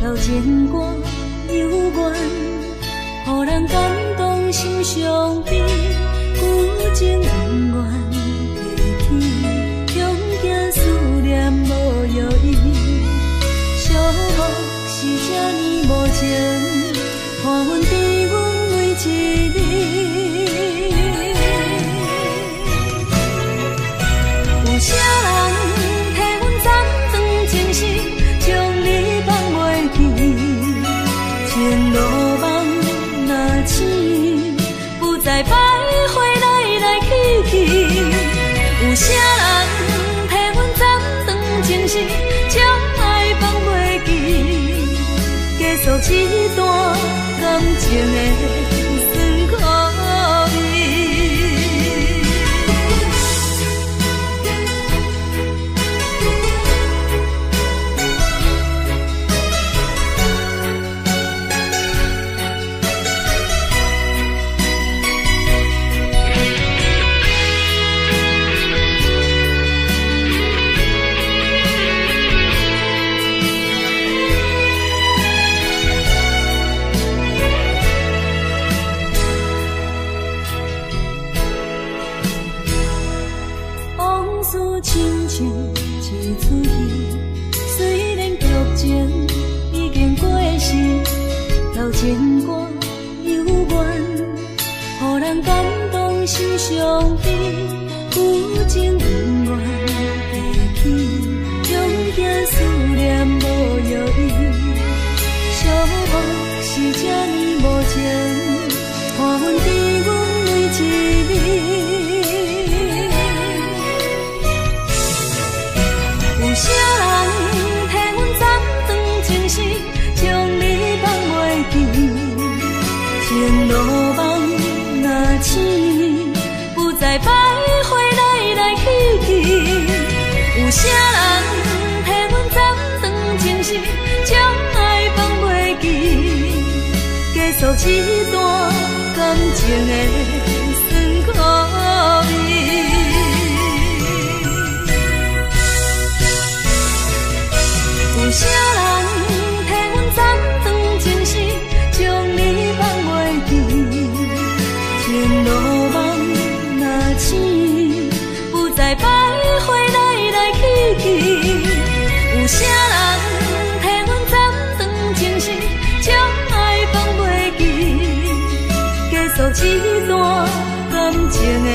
老情歌悠远，予人感动心伤悲，旧情永远提起，强行思念无药医，寂寞是这呢无情，看阮伫阮每一日。有啥人替阮斩断情丝，将你放袂记，前路梦若醒，不再徘徊来来去去。有啥人替阮斩断情丝，将爱放袂记，结束一段感情的酸苦味。事亲像一出戏，虽然剧情已经过时，头前歌犹原，予人感动心伤悲，有情永远提起，永远思念无药医，寂寞是这呢无情，看阮伫阮每一暝。有啥人替阮斩断情丝，将你放袂记？前路梦若醒，不再徘徊来来去去。有啥人替阮斩断情丝，将爱放袂记？结束一段感情的酸苦味。有啥人替阮斩断情丝，将你放袂记？前路梦若醒，不再徘徊来来去去。有啥人替阮斩断情丝，将爱放袂记？结束一段感情的。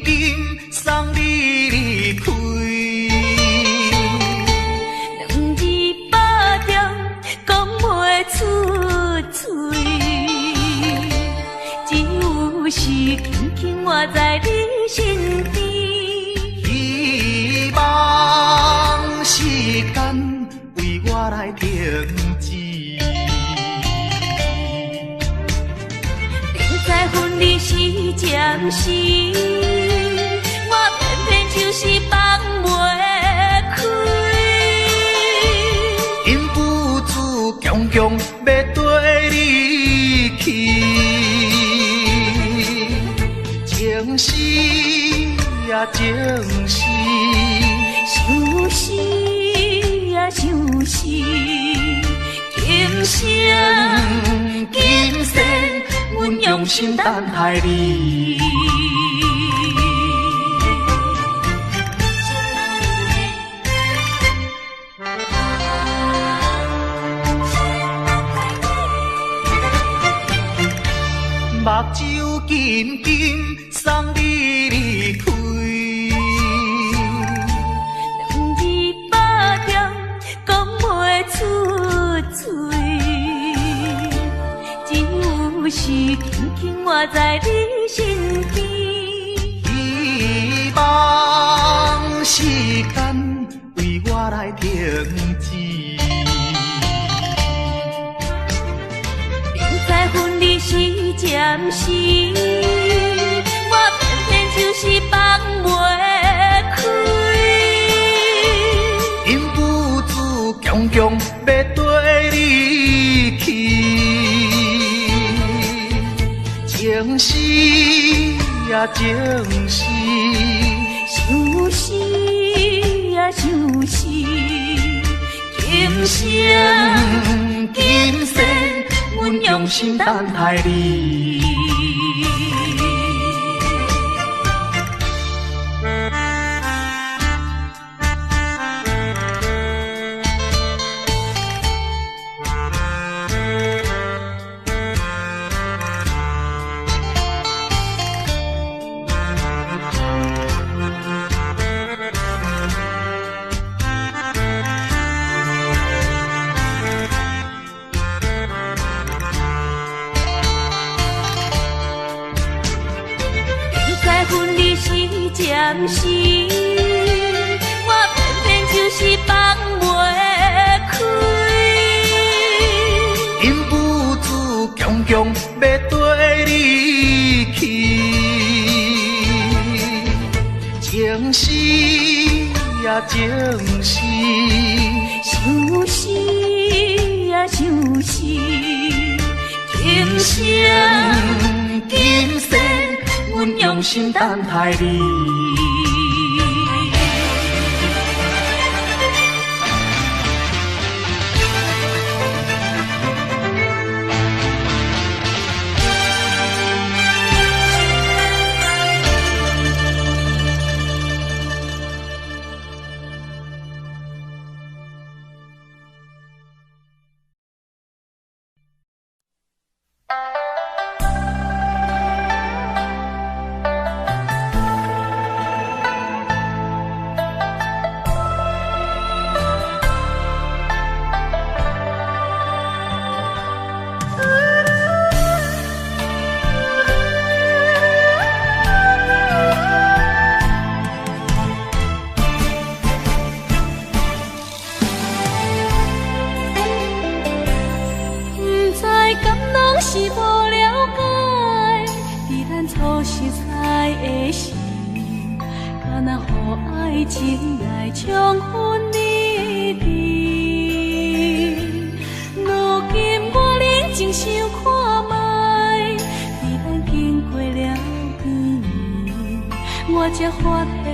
紧送你离开。两字百点讲袂出嘴，只有是轻轻活在你身边。希望时间为我来停止。明知分离是暂时，我偏偏就是放袂开。因父子强强要跟你去，情是呀情是，想是呀想是，今生今世，阮用心等待你。目睭紧紧送你离开。两字百点讲袂出嘴，只有是轻轻活在你身边。希望时间为我来停止。明知分离是暂时，我偏偏就是放袂开。因父子强强要跟你去，情是呀情是，想是呀想是，今生今世，阮用心等待你。暂时，我偏偏就是放袂开。因父子强强要跟你去，情是呀情是，想是呀想是，今生今世，阮用心等待你。情来冲昏你的，如今我认真想看卖，比咱经过了几年，我才发现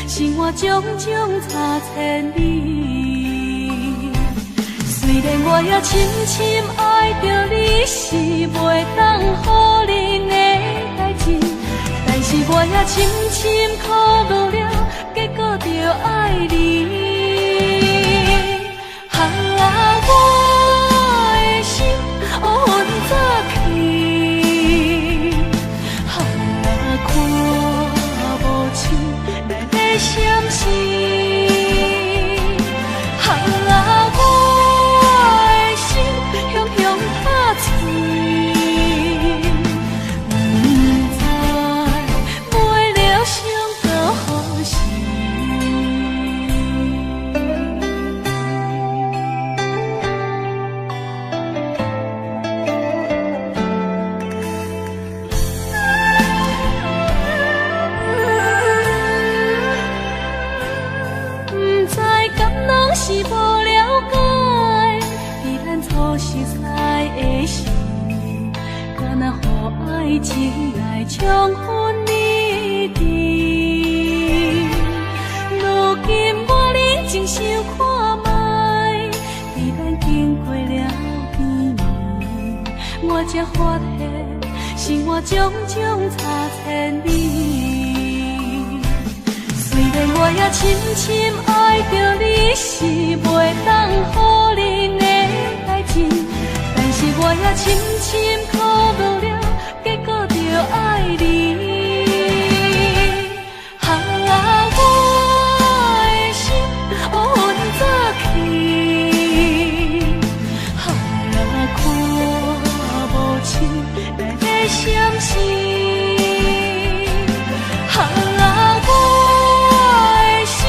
生活种种差千里。虽然我也深深爱着你，是袂当予人的代志，但是我也深深考虑了，结果着爱你。我的心乌云早起，看才发现，生活种种差千里。虽然我也深深爱着你，是袂当予人的代志，但是我也深深苦恼了，结果着爱你。相思，我的心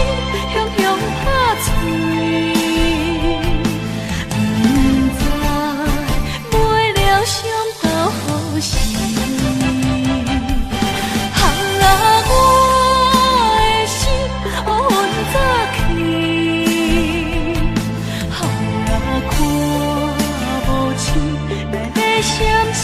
雄雄打碎，不知买了伤到何时。我的心乌云早起，看无清来要闪失。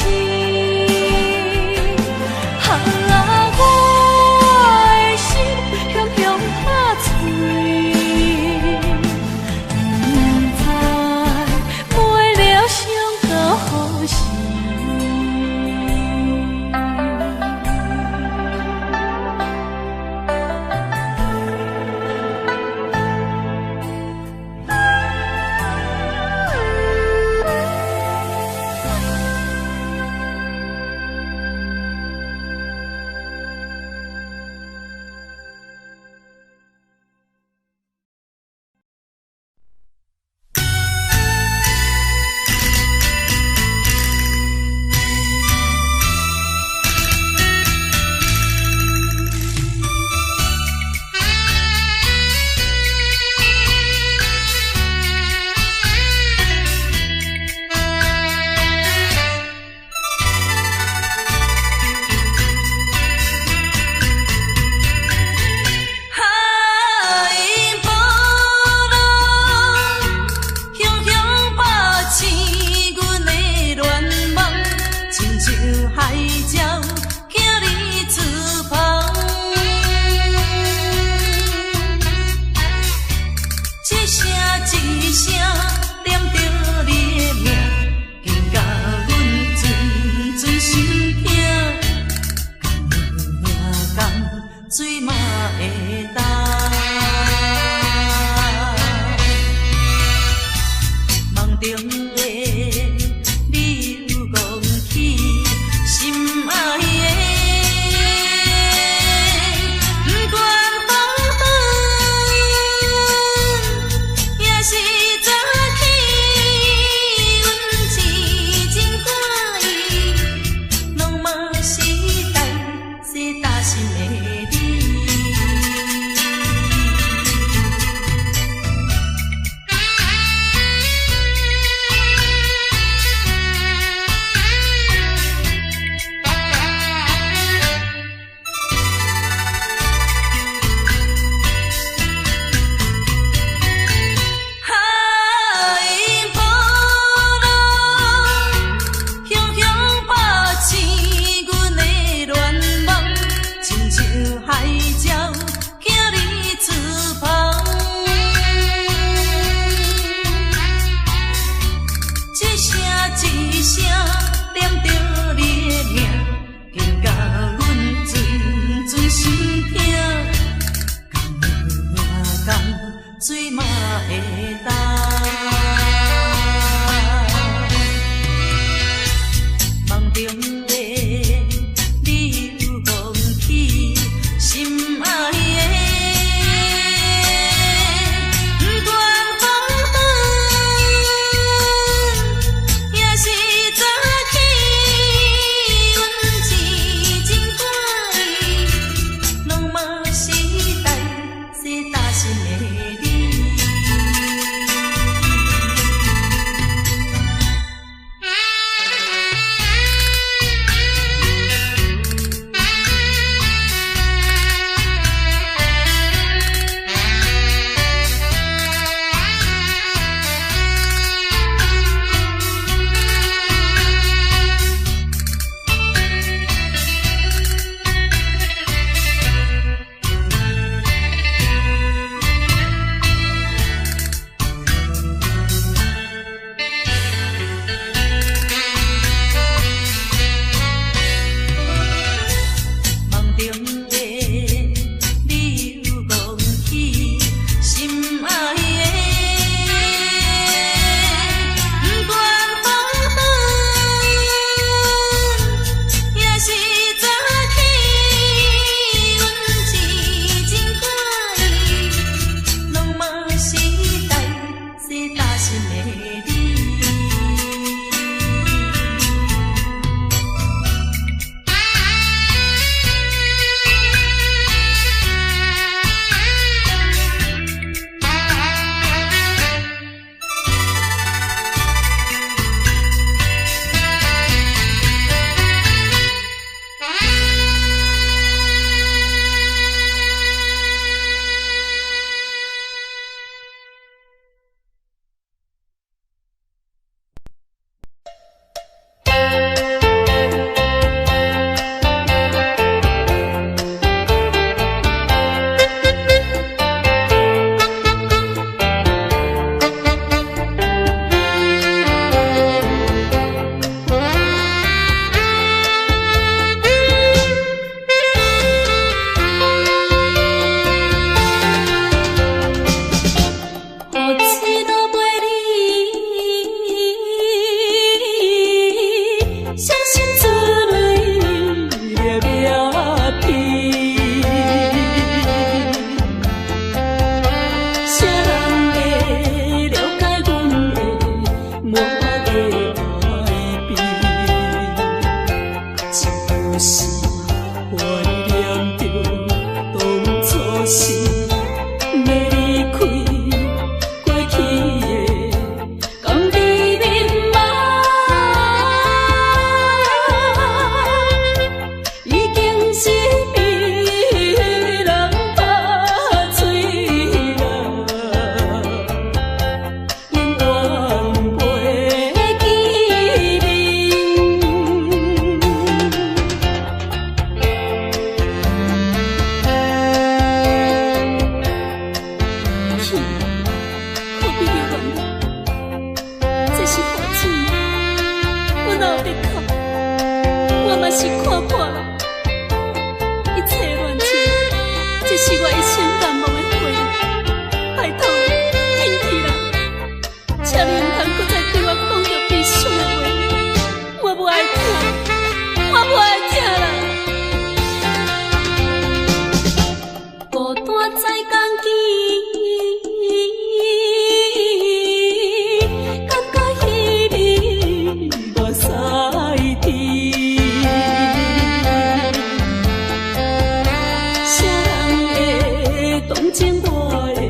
情我的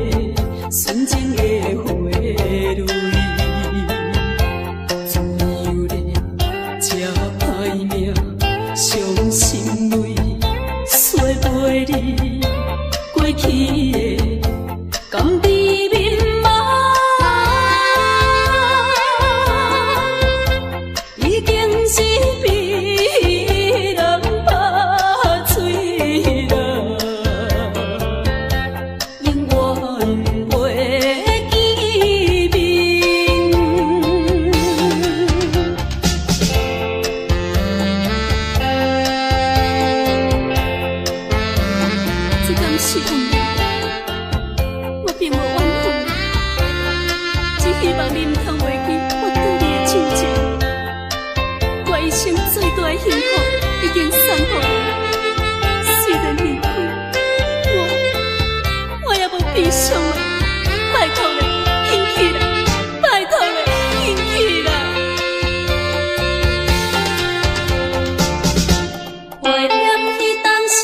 纯情的花蕊，怎样咧这歹命，伤心泪洗袂离过去的甘甜蜜梦，已经是被人拍碎了。我并无怨恨，只希望你唔通忘记我对你的亲情。我一生最大的幸福已经送予你，虽然离开，我也无悲伤了。拜托你，返去啦！拜托你，返去啦！怀念起当时。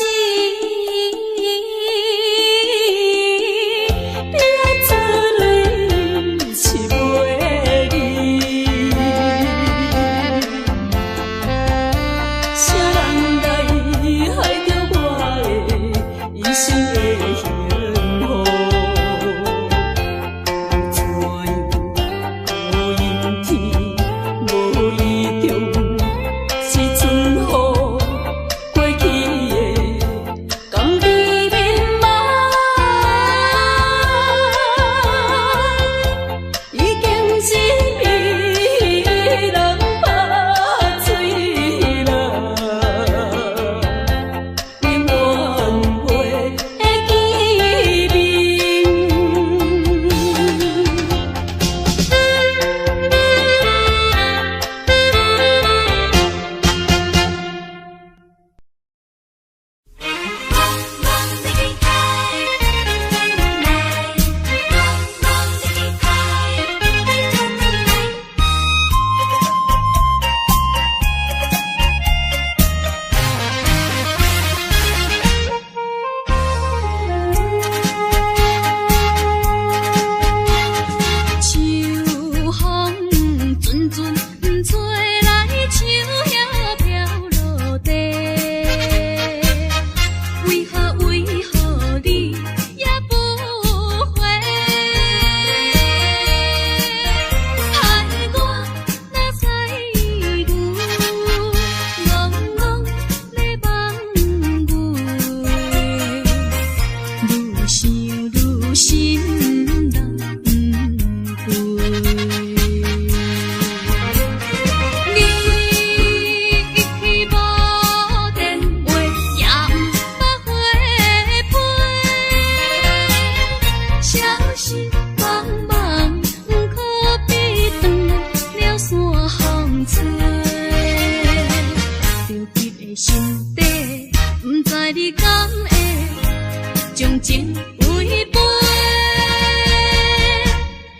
情违背，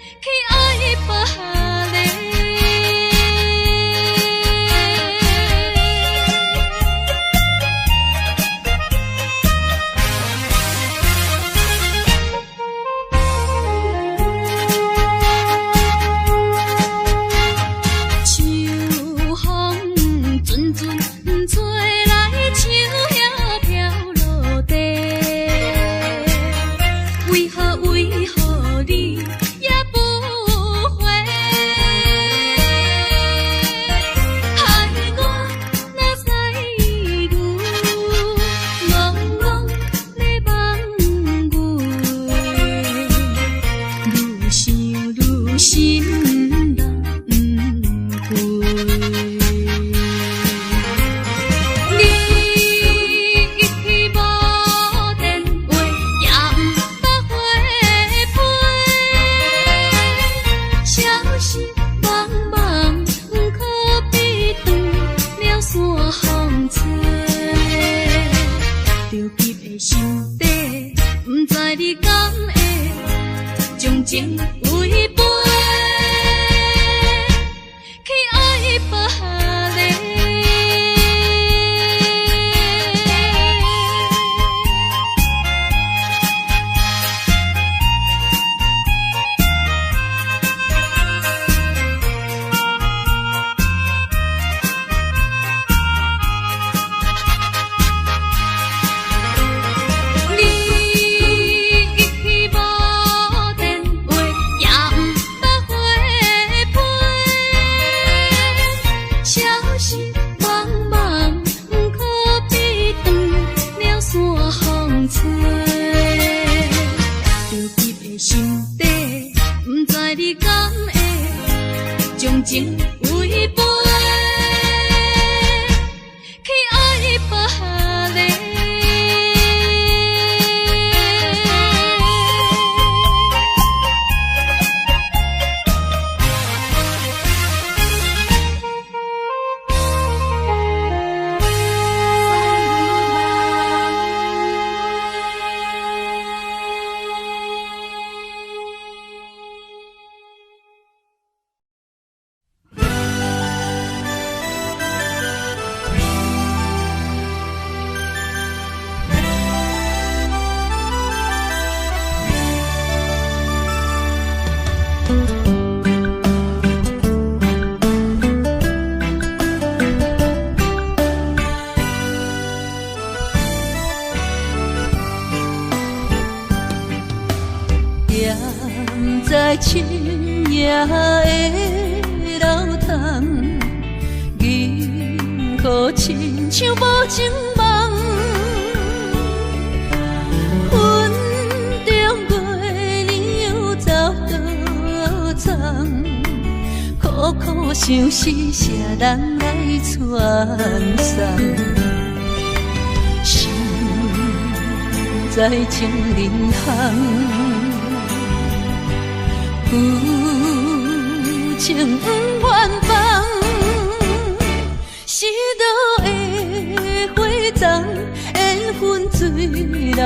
去爱别个。在深夜的楼堂，银河亲像无情梦，云中月亮又走倒藏，苦苦相思谁人来传送？心在情人行。有情不愿放，是倒的花丛，缘分水流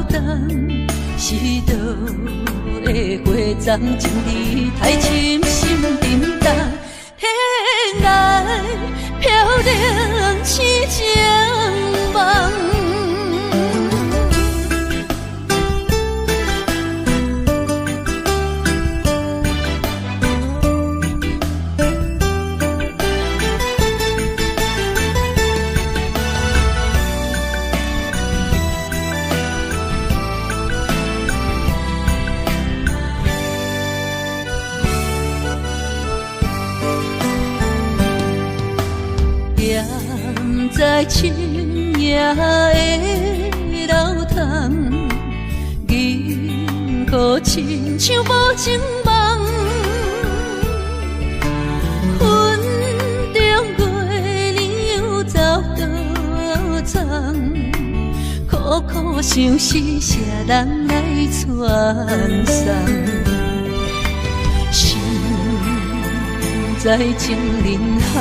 动，是倒的花丛，情义太深，心沉重，天来飘零痴情梦。在深夜的楼堂，银河亲像无情梦，云中月亮又走倒藏，苦苦相思谁人来传送？心在情人行。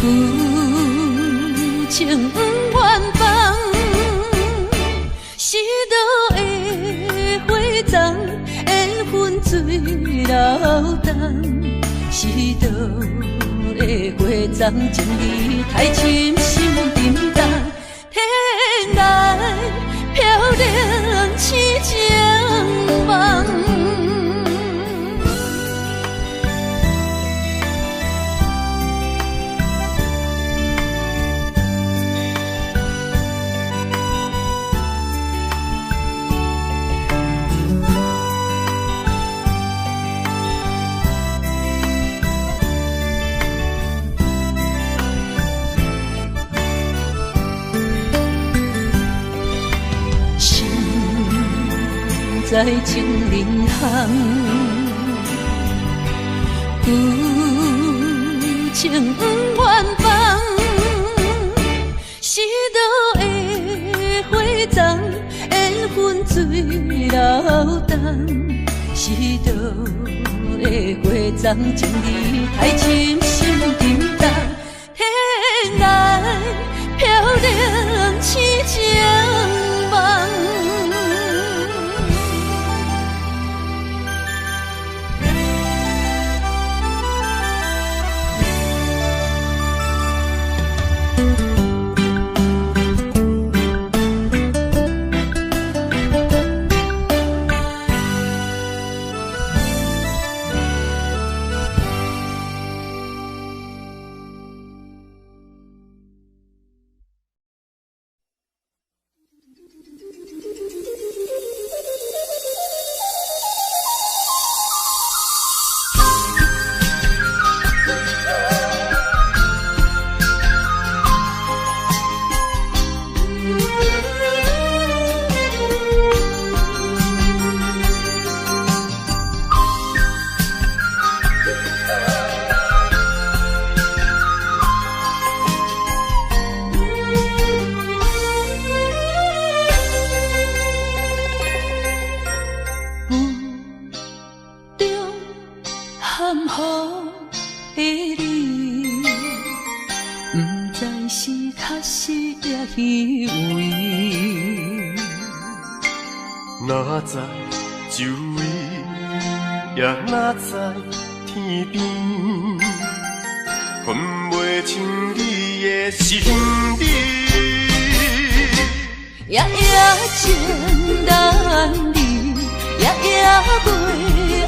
有情不愿放，是倒的花丛，缘分水流动，是倒的花丛，情义太深，心沉重，天来飘零痴情梦。在情人行，有情不愿放，是倒的花丛，缘分水流动，是倒的花丛，情义太深，心沉重，天来飘零痴情梦。哪知周围，也哪知天边，分袂清你的心理。夜夜情难离，夜夜袂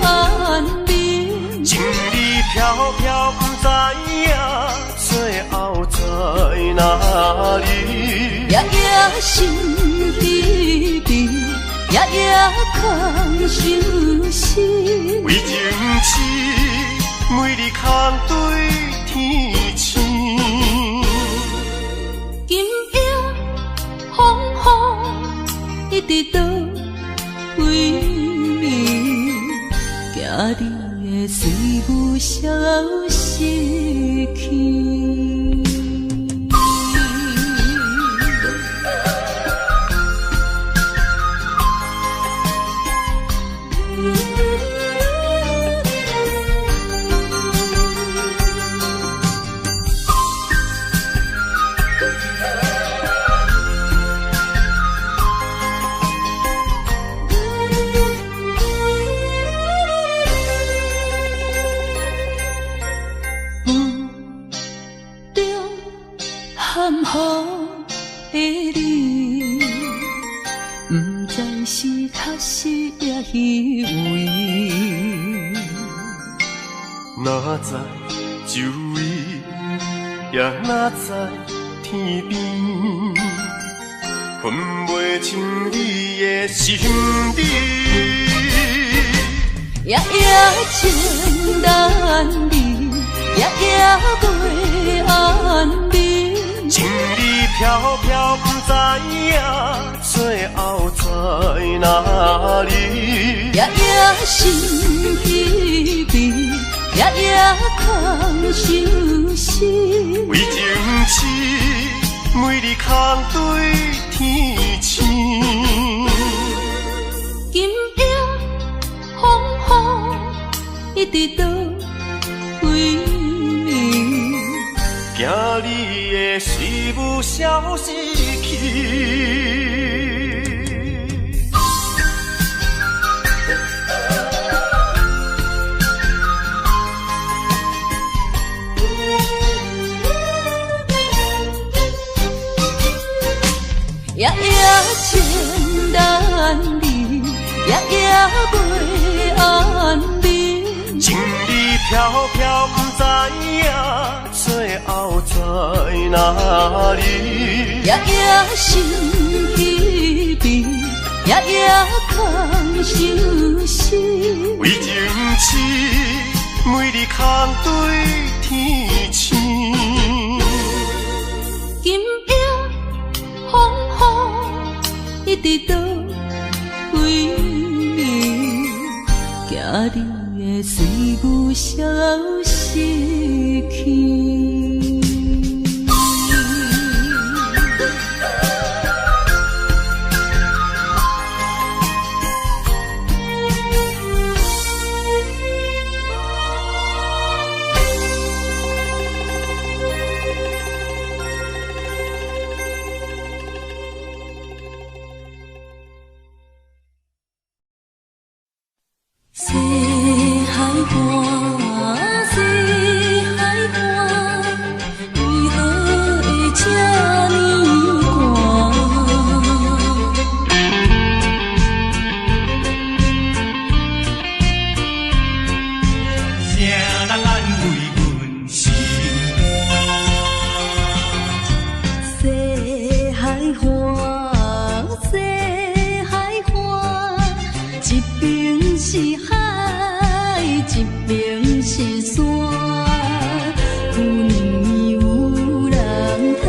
安眠。情意飘飘，不知影最后在哪里。夜夜心稀微，夜夜空相思。为情痴，每日空对天星。今夜风雨一直到为暝，惊你的随舞消失去。含糊的你，不知是确实也虚伪。哪知周围，也哪知天边，分袂清你的心理。夜夜情难离，夜夜袂安眠。情理飘飘，不知影最后在哪里。夜夜心稀微，夜夜空相思。为情痴，每日空对天星。今夜风雨一直到为暝，惊你的随舞消失去。夜夜情难离，夜夜袂安眠。情理飘飘，不知影最后在哪里。夜夜心稀微，夜夜空相思。为情痴，每日空对天星。今夜风雨一直到为暝，惊你的随舞消失去。西海岸，西海岸，为何会这呢寒？谁人安慰阮心？西海岸，西海岸，一边是海，一边是山。旧年有人通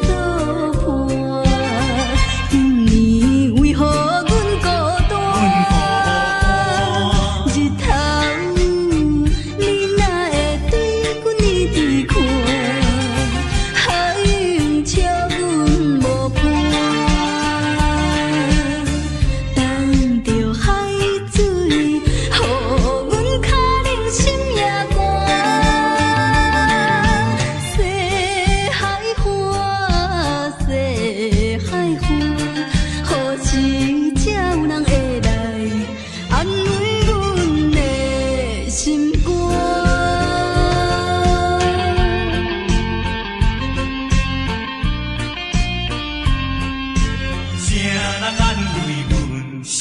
倒破，今年为何阮孤单？日头你哪会对阮一直看？海涌笑阮无伴，等着海水，予阮脚冷心也寒。西海岸，西海岸，何时才有人会来安慰阮的心肝？谁人安慰阮心？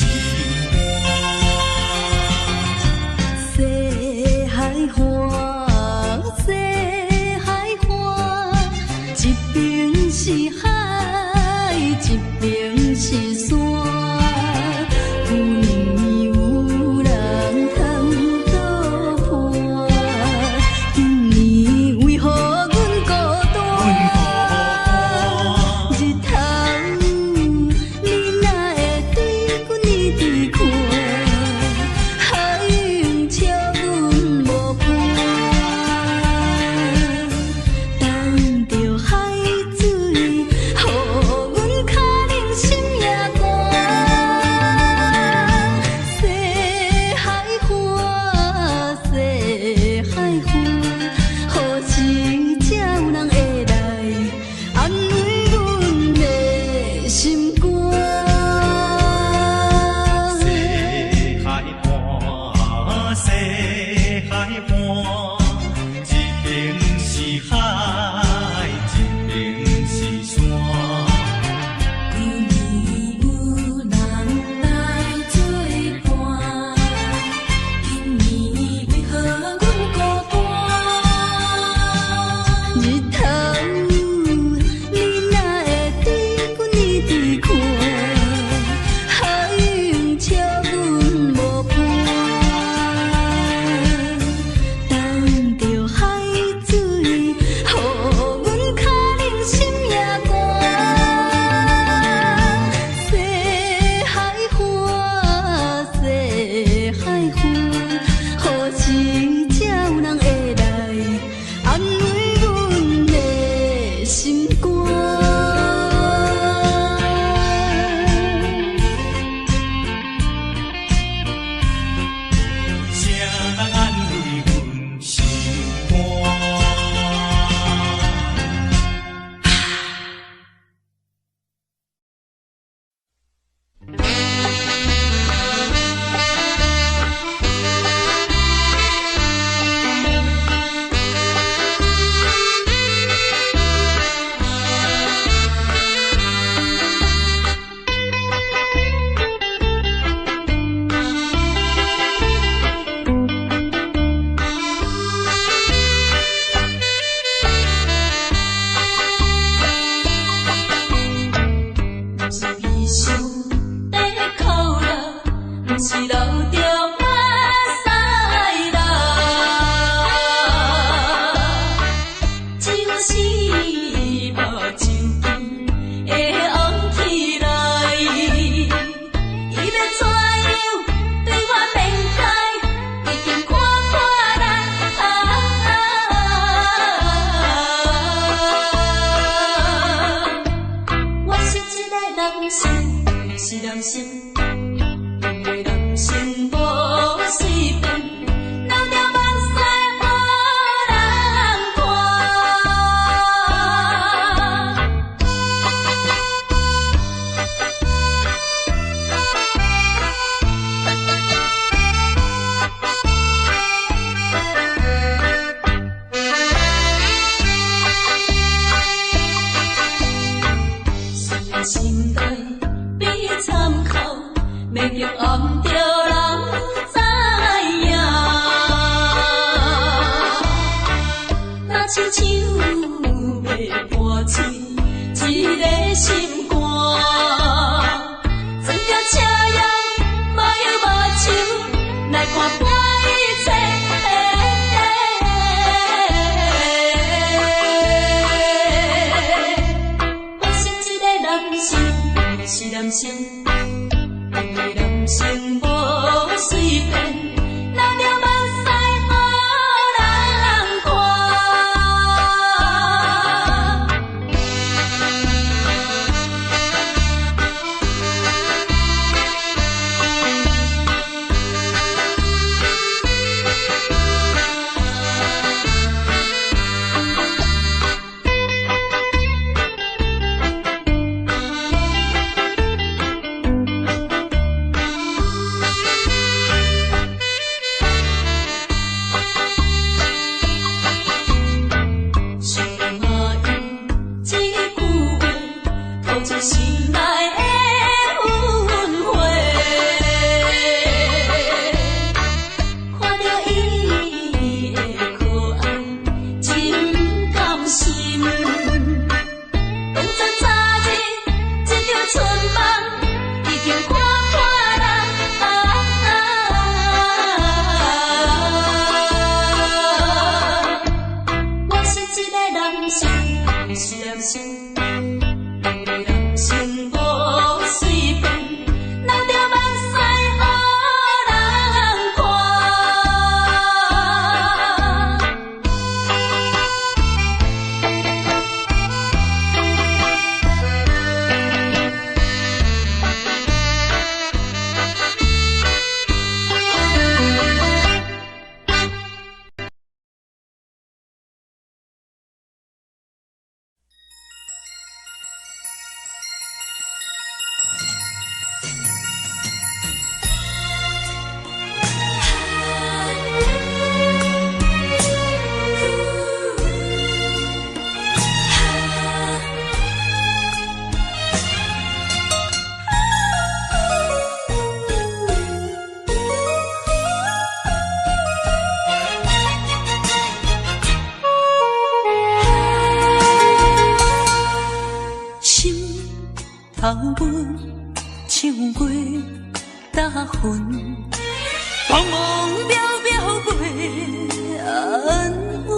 西海岸，西海岸，一边是海，一边是山。看，海涌笑阮无伴，等着海水，予阮脚冷心也寒。西海花，西海花，何时才有人会来安慰阮的心肝？谁人安慰阮心肝？是悲伤在哭了，不是流着目屎啦。只有是目睭会红起来，伊要怎样对我面开，已经看破啦。我是一个人生，是人生，因为人生无随便，流着目屎予人看。心内比参考，袂叫暗着人知影。若亲像要破碎一个心肝，装着车样无忧无愁来看破一切。是人生，因为人生无随便，流着目屎予人看。本唱过大云，茫茫渺渺袂安稳。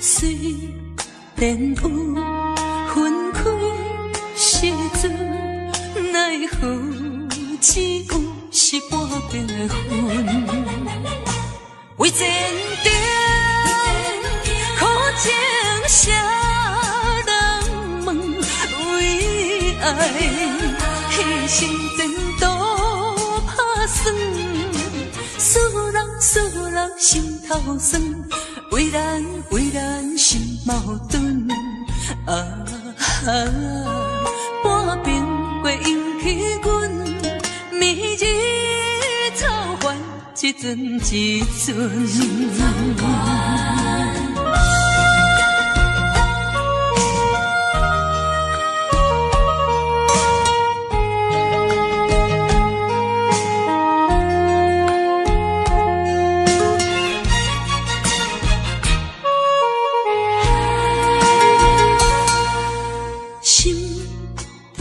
虽然有分开时阵，奈何只有是半边的云。为前程苦情谁人问？为爱牺牲前途打算，使人心头酸。为咱心矛盾，半边过引起阮明日草原一阵一阵。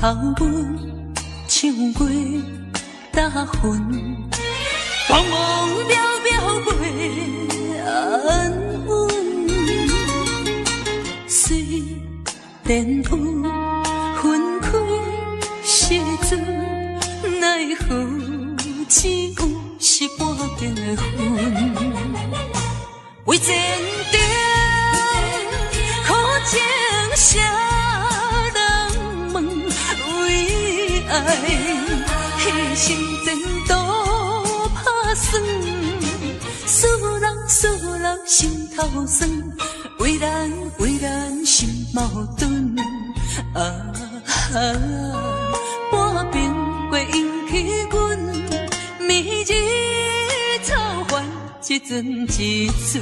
头本唱过大云，茫茫渺渺袂安稳。虽然有分开时阵，奈何只有是半边的云。为前程苦情谁？爱牺牲前途打算，使人心头酸。为咱心矛盾，半边过引起阮明日草原一阵一阵。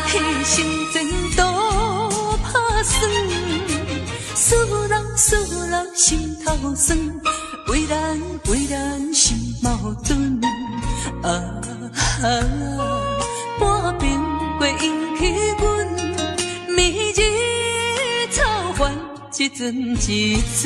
牺牲前途打算，使人心头酸。为咱心矛盾，半边过引起阮明日草原一阵一阵。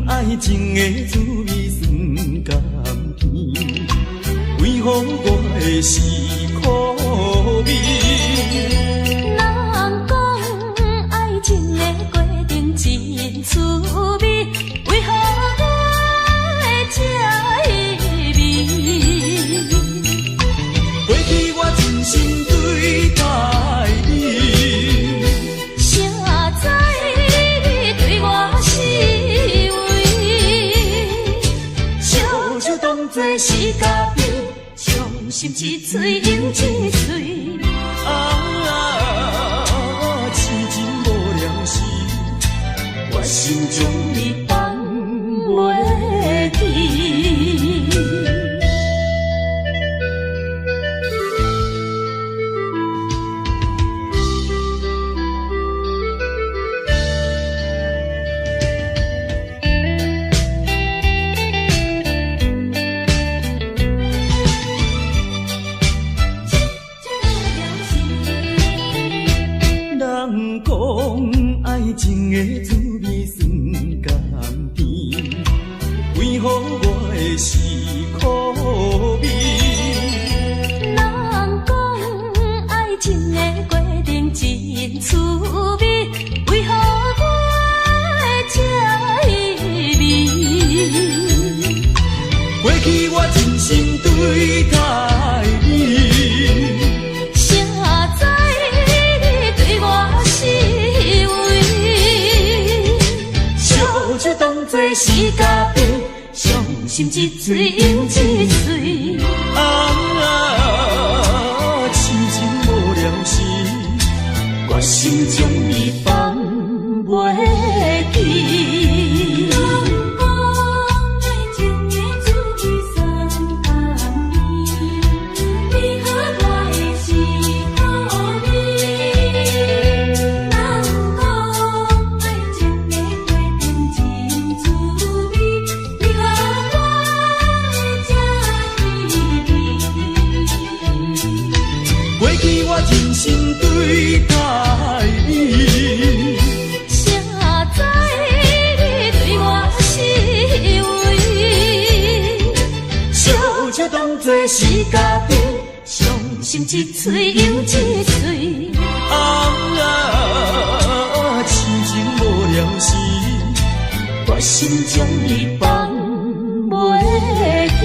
爱情的滋味酸甘甜，为何我的是苦味？人讲爱情的过程真滋味，为何我会这意味？过去我真心对待你，谁知你对我是当作是假面，伤心一嘴又一嘴。痴情无了时，我心中你放袂记。人讲爱情的滋味酸甘甜，为何我的是苦味？人讲爱情的过程真滋味，为何我这意味？过去我真心对待你。做是嘉宾，伤心一嘴又一嘴。痴情无了时，我心将你放袂记。真心对待你，谁知你对我是为？小姐当作是嘉宾，伤心一嘴又一嘴。痴情无了时，我心将你放袂记。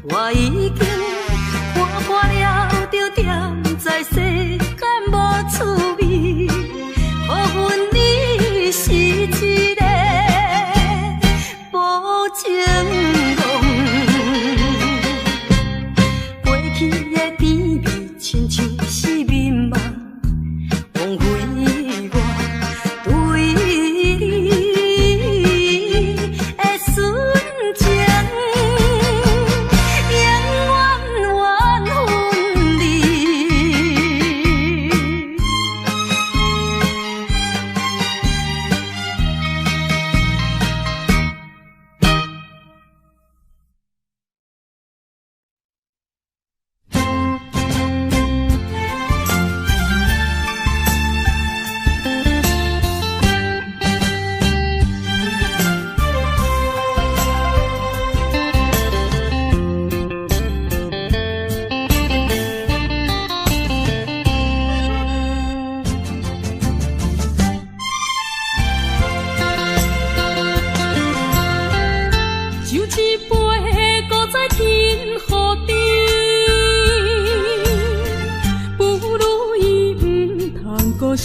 我已经看破了。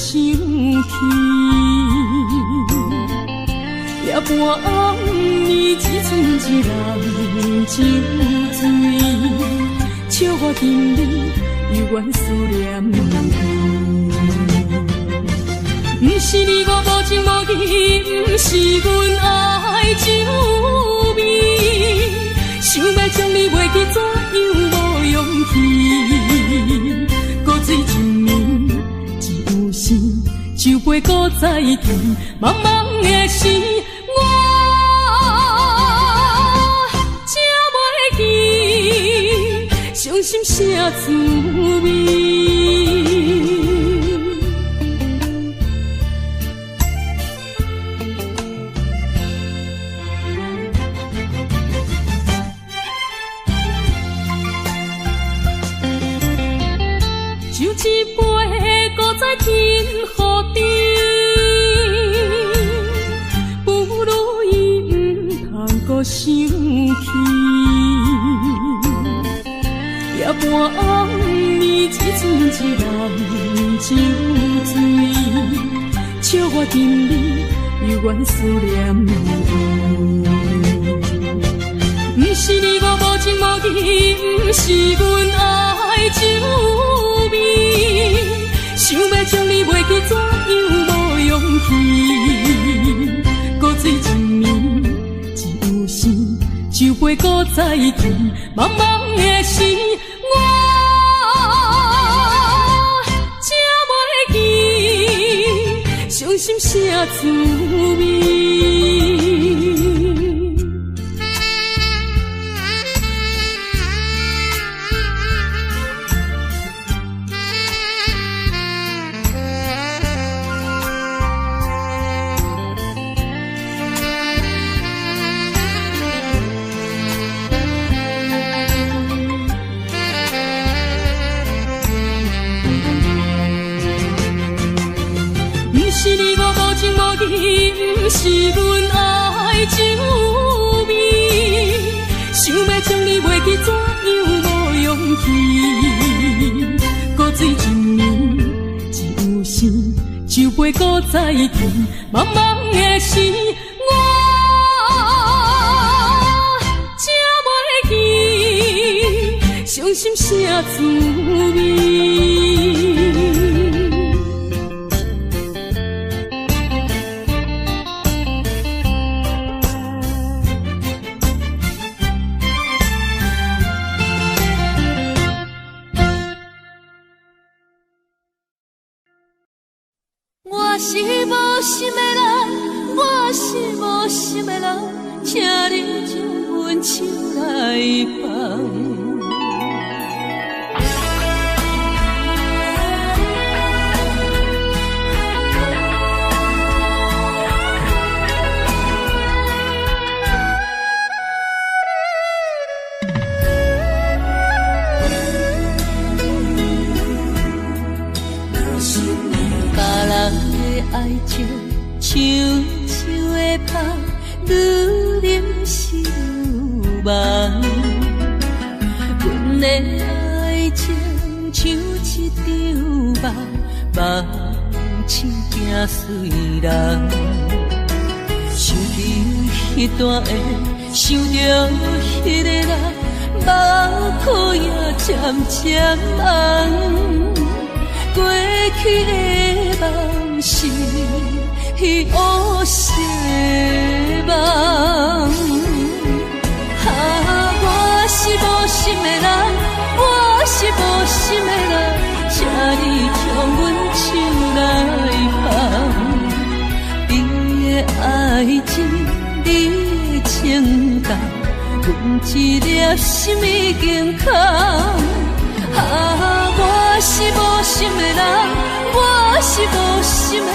想起，夜半暗暝只剩一人酒醉，笑我今日犹原思念你。不是你我无情无义，不是阮爱酒味，想要将你袂记，怎样无勇气？搁水一暝，只有时酒杯搁再添，茫茫的时，我才袂记伤心啥滋味。一杯搁再添予你，不如伊毋通搁想起。夜半暗暝只剩一人酒醉，笑我今日犹原思念你。不是你我无情无义，不是阮爱酒味，想要将你袂记，怎样无勇气？搁水一暝，只有时酒杯搁再添，茫茫的时，我才袂记伤心啥滋味。不是阮爱酒味，想要将你袂记，怎样无勇气？搁水一暝，只有时酒杯搁再添，茫茫的时，我才袂记伤心啥滋味。我是无心的人，我是无心的人，请你将阮手来放。爱情像树的香，愈啉是愈梦。阮的爱情像一场梦，梦醒惊碎人。想起迄段的，想着迄个人，目眶也渐渐红。过去的梦是乌色的梦，我是无心的人，我是无心的人，请你将阮手来放。你的爱情，你的情感，阮一粒心已经空。我是无心的人，我是无心的人，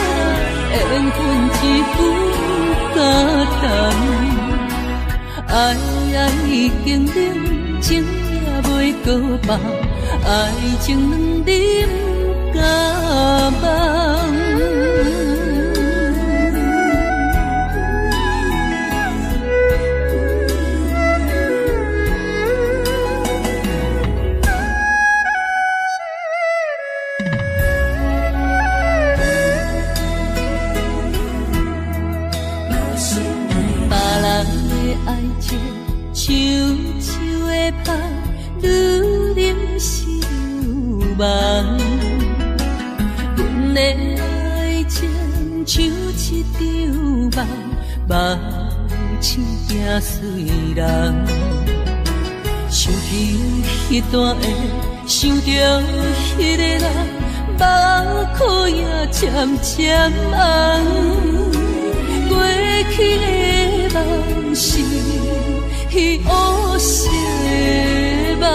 缘分只不简单。爱已经冷，情也袂搁放，爱情两人不敢忘。梦。阮的爱情像一场梦，梦醒惊碎人。想起迄段的，想着迄个人，目眶也渐渐红。过去的梦是乌色的梦，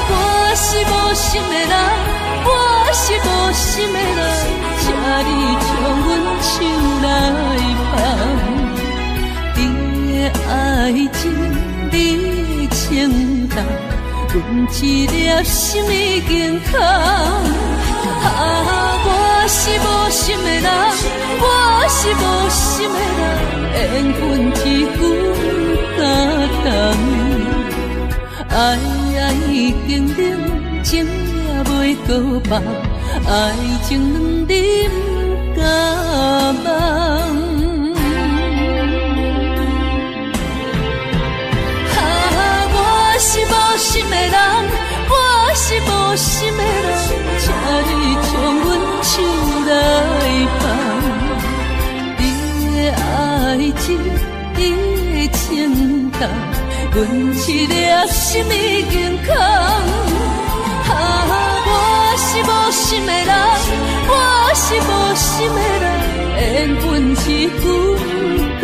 我是无心的人，我是无心的人，请你将阮手来放。你的爱情，你的情重，阮一粒心已经空。我是无心的人，我是无心的人，缘分只有相同。爱已经冷，情也袂搁放，爱情两人甲梦。我是无心的人，我是无心的人，请你将阮手来放。你的爱情，你的情重，阮一粒心已经空。我是无心的人，我是无心的人，缘分只有相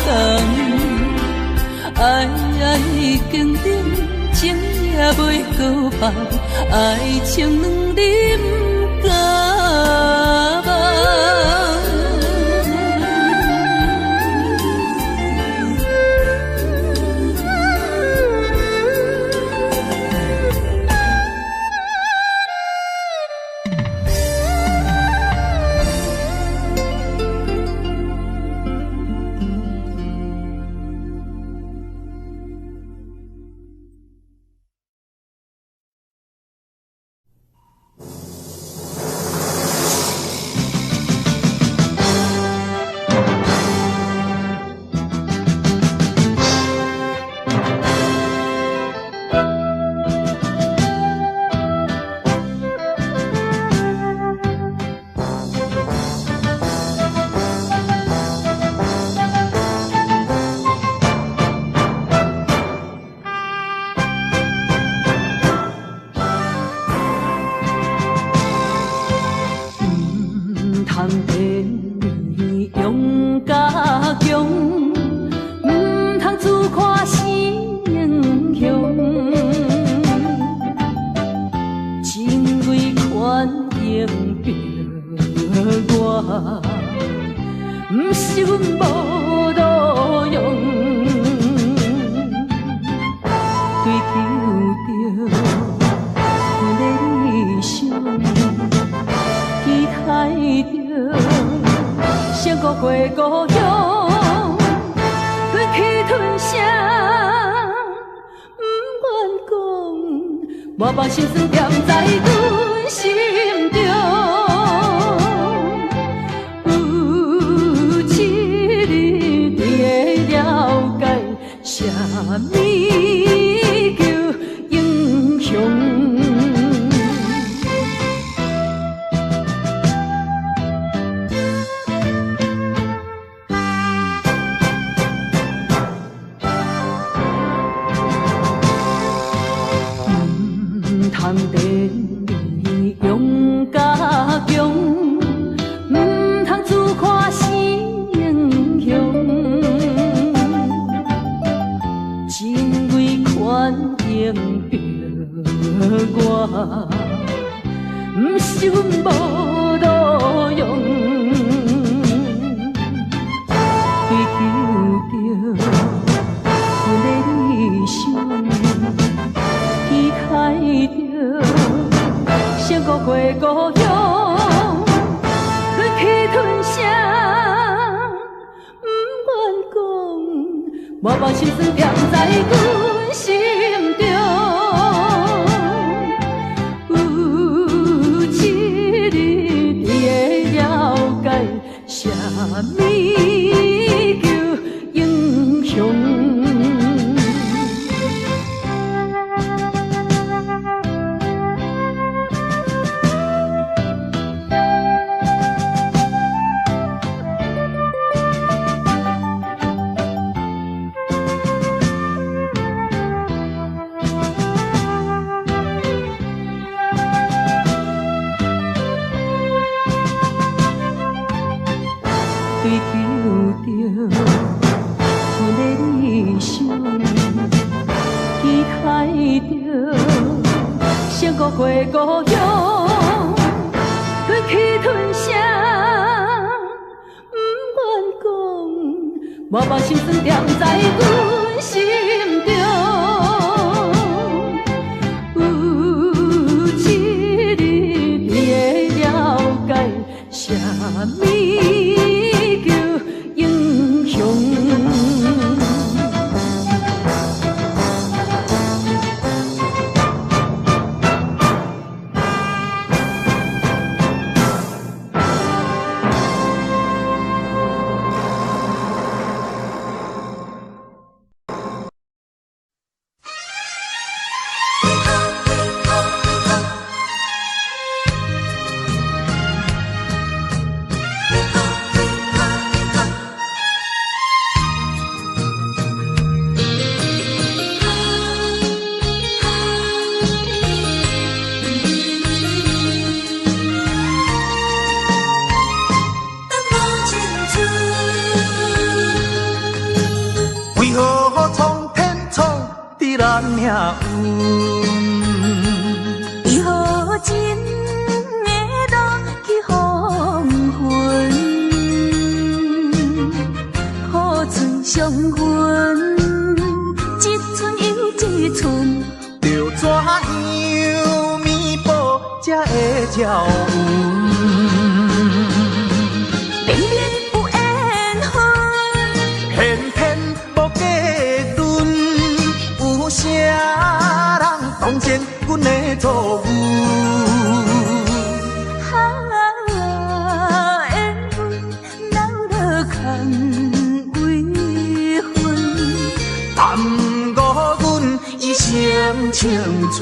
同。爱已经冷，情也袂搁放，爱情两人甲梦。我把心酸点在阮心中，有一日你会了解，啥物叫英雄。通地勇甲强，唔通自看是英雄。真为权赢着我，唔是阮无路用。追求着阮的理想，期待着。想过回故乡，忍气吞声，不愿讲，我把心酸点在阮心中。有一日你会了解，啥物叫英雄。想过过故乡，吞气吞声，不愿讲，默默心酸踮在阮心中。有一日你会了解，啥物叫英雄。为何苍天创伫咱命运？为何真的落去黄昏？苦尽伤痕，一寸又一寸，着怎样弥补才会照运？明明有缘分，偏偏无计论，有啥人当前阮的错误？缘分留落空为分，耽误阮一生青春。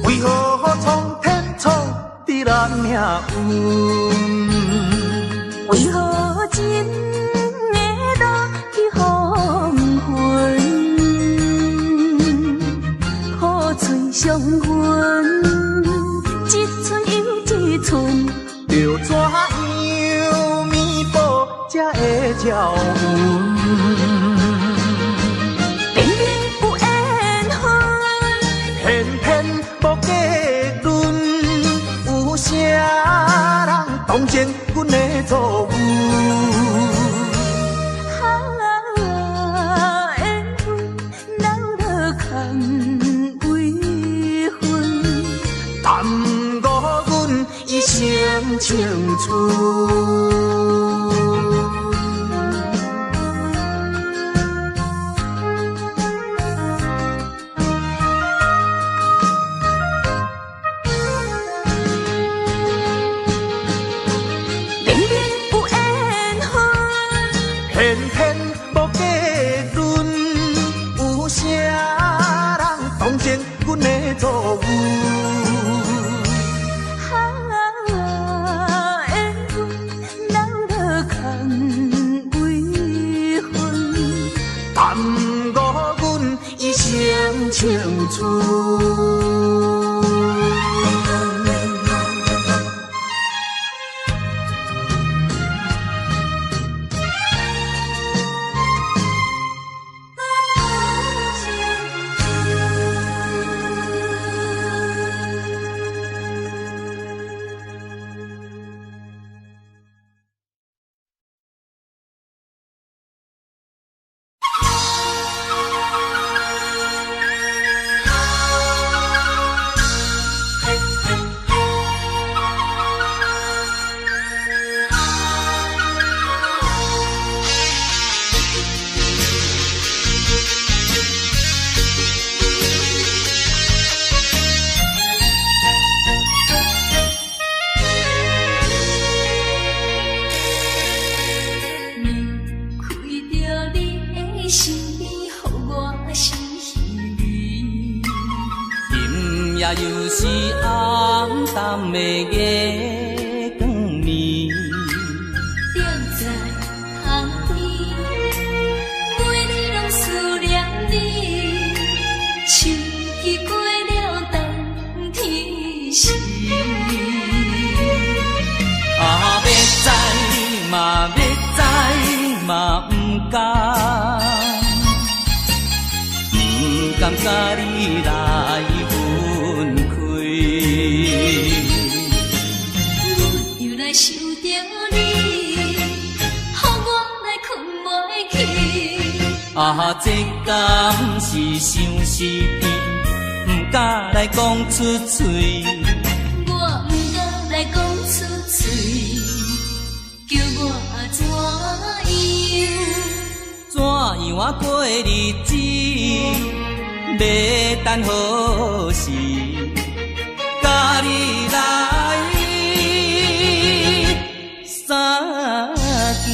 为何苍天创伫咱命运？为何真的落去黄昏？苦尽伤痕，一寸又一寸，着怎样弥补才会照运？明明有缘分，偏偏无计论，有啥人当前阮的错误？缘分留落空为分，耽误阮一生青春。偏偏无计论，有啥人当前阮的错误？缘分留落空为分，耽误阮一生青春。也又是暗淡的月光暝，踮在窗边，每日拢思念你，秋季过了甲你来分开。阮又来想着你，予我来困袂去。啊，这敢是相思甜，不敢来讲出嘴。我不敢来讲出嘴，叫我怎样？怎样啊过日子？要等何时？甲你来相见。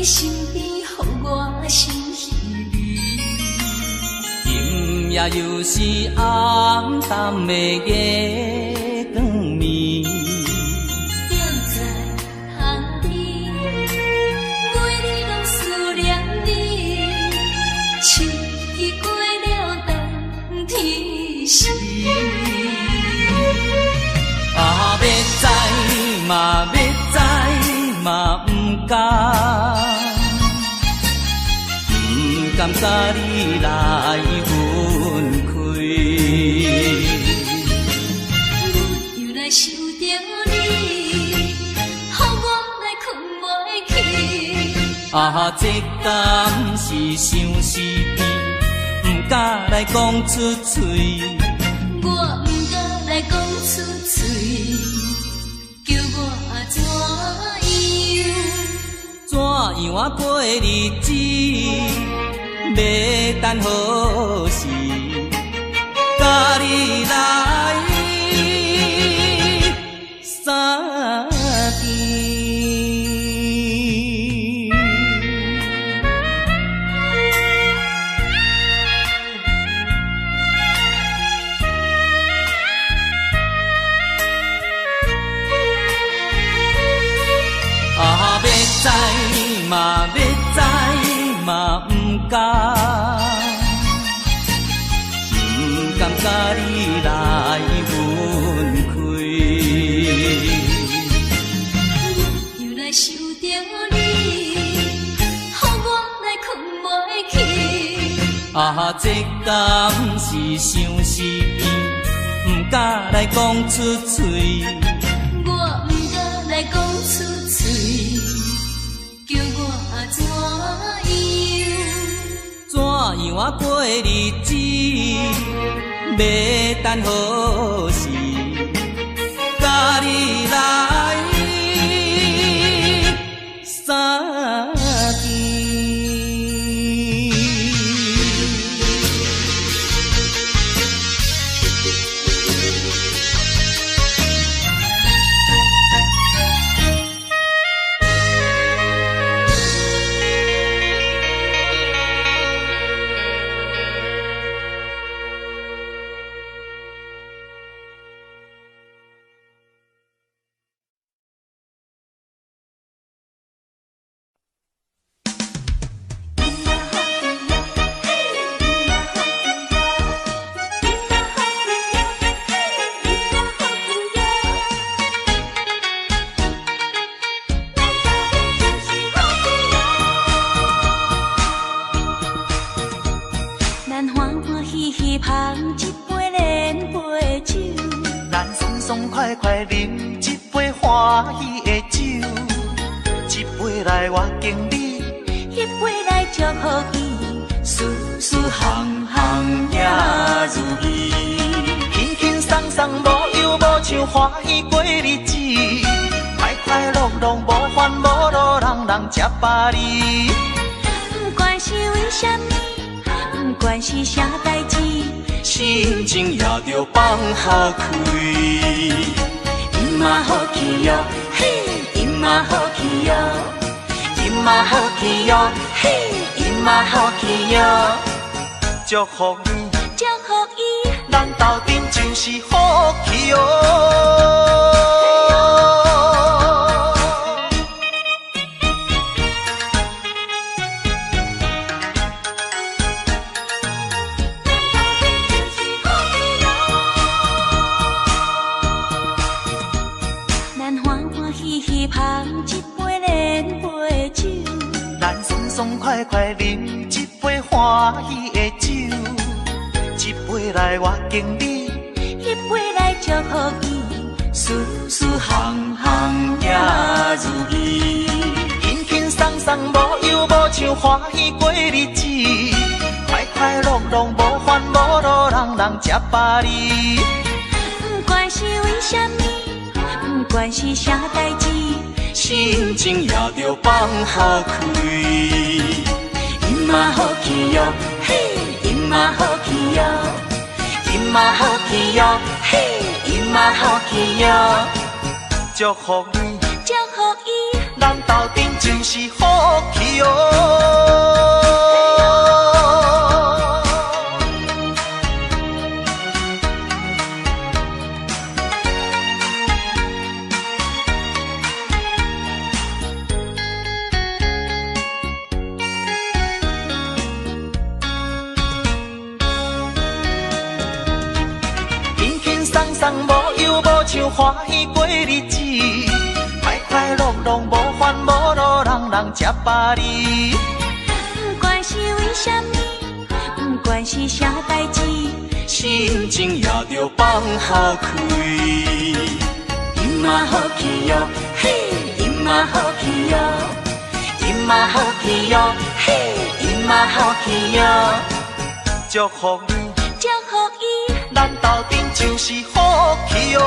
身边，予我心稀微。今夜又是暗淡的月光暝，踮在海边，每日拢思念你，七日过了等天时。啊，要知嘛，要知嘛，不敢。不甘甲你来分开，阮又来想着你，予我来困袂去。啊，这敢是相思甜，不敢来讲出嘴。我不敢来讲出嘴，叫我怎样？怎样啊过日子？要等何时？甲你来相见。啊，要知嘛，要知嘛，不敢。不甘甲你来分开，又来想着你，予我来困袂去。啊，这敢是相思甜，不敢来讲出嘴。我不敢来讲出嘴，叫我怎样？怎样啊过日子？要等何时？甲你来相见。快快饮一杯欢喜的酒，一杯来我敬你，一杯来祝福伊，事事行行也如意，轻轻松松无忧无愁，欢喜过日子，快快乐乐无烦无恼，人人吃饱哩。不管是为什么，不管是啥代志，心情也着放好开。今嘛好气哟，嘿，今嘛好气哟，今嘛好气哟，嘿，今嘛好气哟。祝福你，祝福伊，咱斗阵真是好气哟。来饮一杯欢喜的酒，一杯来我敬你，一杯来祝福伊，事事行行也如意，轻轻松松无忧无愁，欢喜过日子，快快乐乐无烦无恼，人人吃饱哩。不管是为什么，不管是啥代志，心情也着放好开。今嘛好气哟，嘿，今嘛好气哟，今嘛好气哟，嘿，今嘛好气哟。祝福你，祝福伊，咱斗阵就是好气哟。无忧无愁，欢喜过日子，快快乐乐无烦无恼，人人吃饱哩。不管是为什么，不管是啥代志，心情也着放好开。今嘛好气哟，嘿，今嘛好气哟，今嘛好气哟，嘿，今嘛好气哟。祝福你，祝福伊，咱斗阵就是好气哦。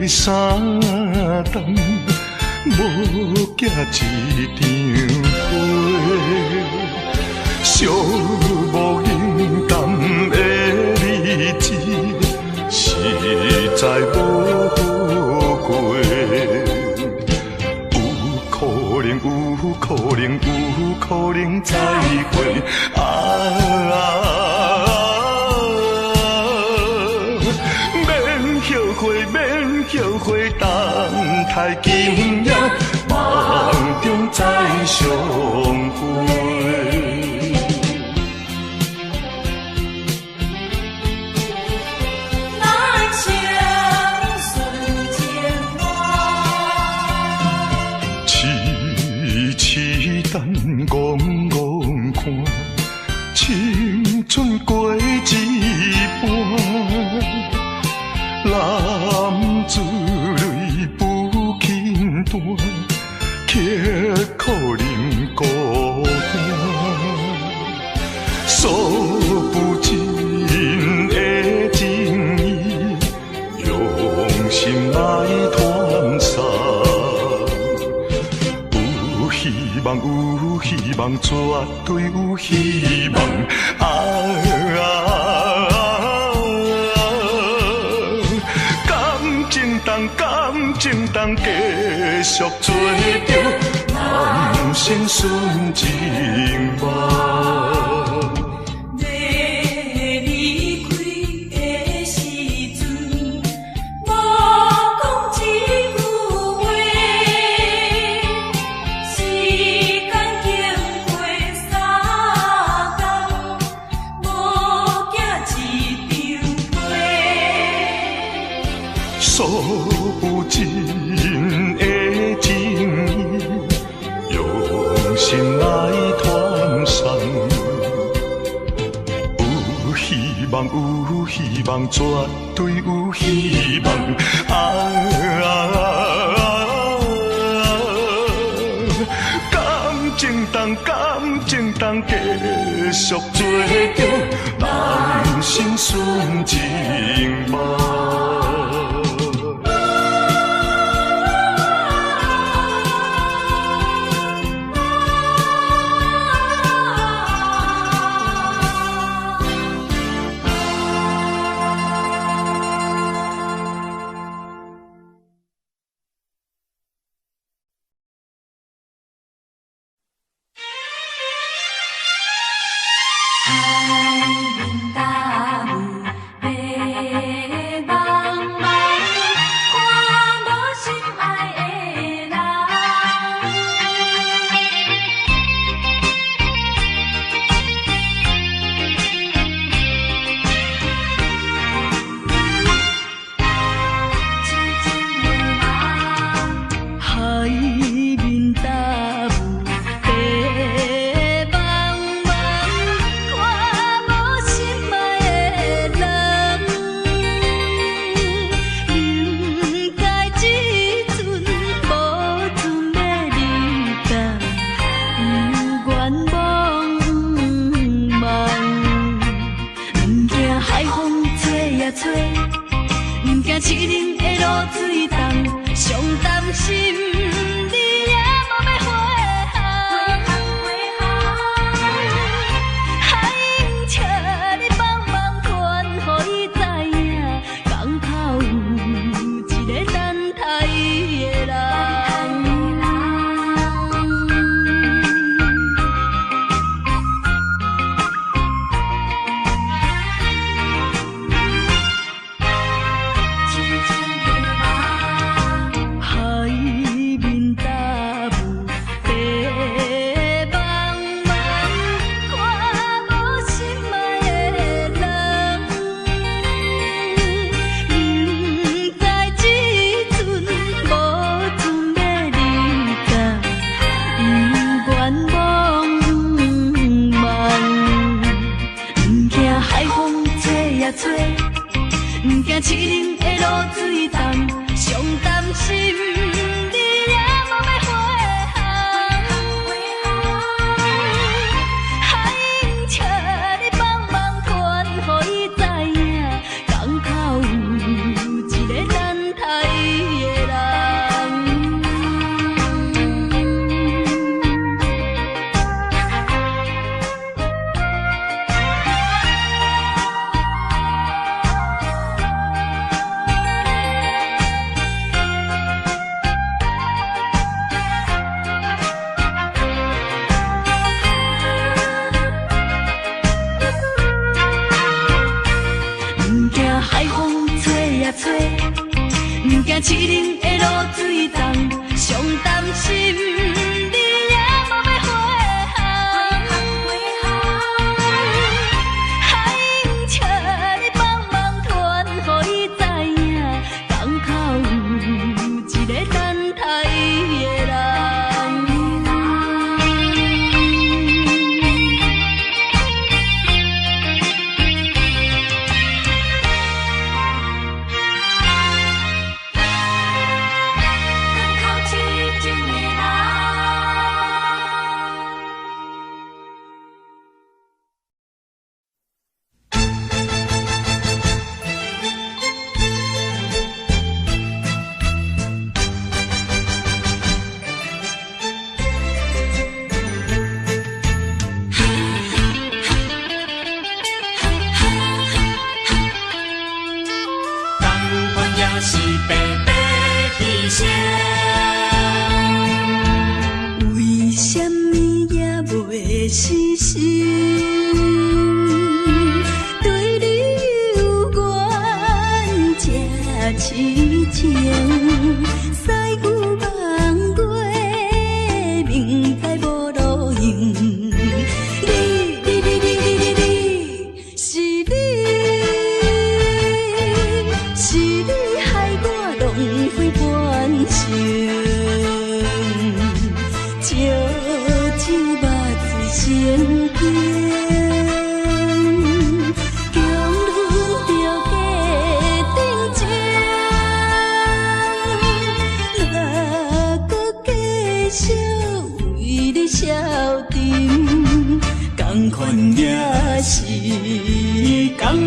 三冬无寄一张花，寂无影淡的日子，实在无好过。有可能，有可能，有可能再会后悔等待今夜，梦中再相会。咱相顺情话，痴痴等怣怣看，青春过一半。男子泪不轻弹，却可能孤单。诉不尽的情意，用心来传送。有希望，有希望，绝对有希望。感情当继续做着人生顺情梦。离开的时阵，无讲一句话，时间经过3天，无寄一张花。诉不尽的情意，用心来传送。有希望，有希望，绝对有希望。感情当继续做着人生顺情梦。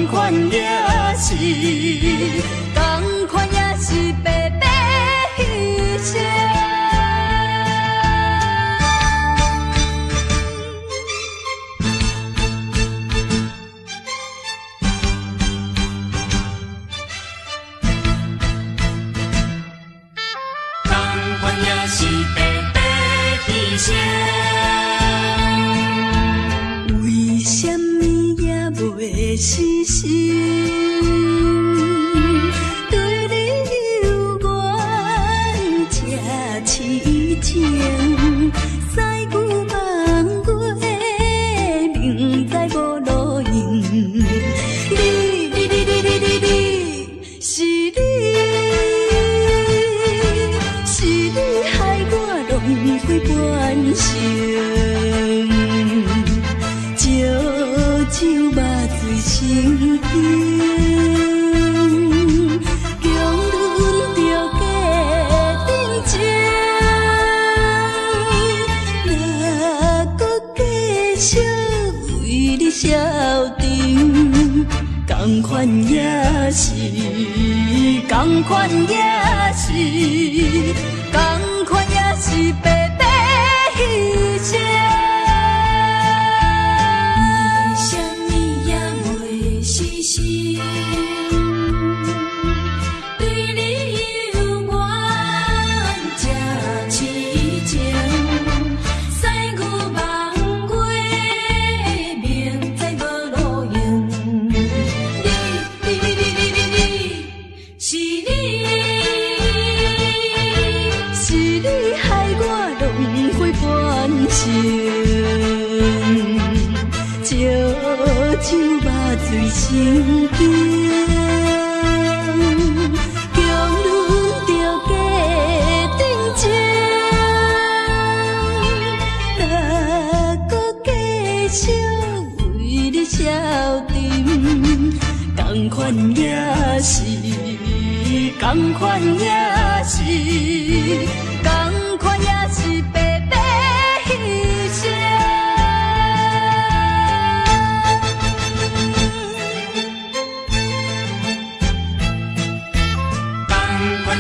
同款也是，同款也是白白牺牲。同款也是白白牺牲。为什么也袂死心？对你有缘这痴情，赛久望过，明知无路用。你，是你，是你害我轮回半生。酒肉醉心惊，强忍着家庭情，若搁继续为你消沉，同款也是，同款也是，同款也是白白牺牲。对你有缘这痴情，赛牛望过，明知无路用。你，是你，是你害我轮回半生，酒肉醉心惊，强忍着家庭情，若搁继续为你消沉，同款也是，同款也是，同款也是白白牺牲。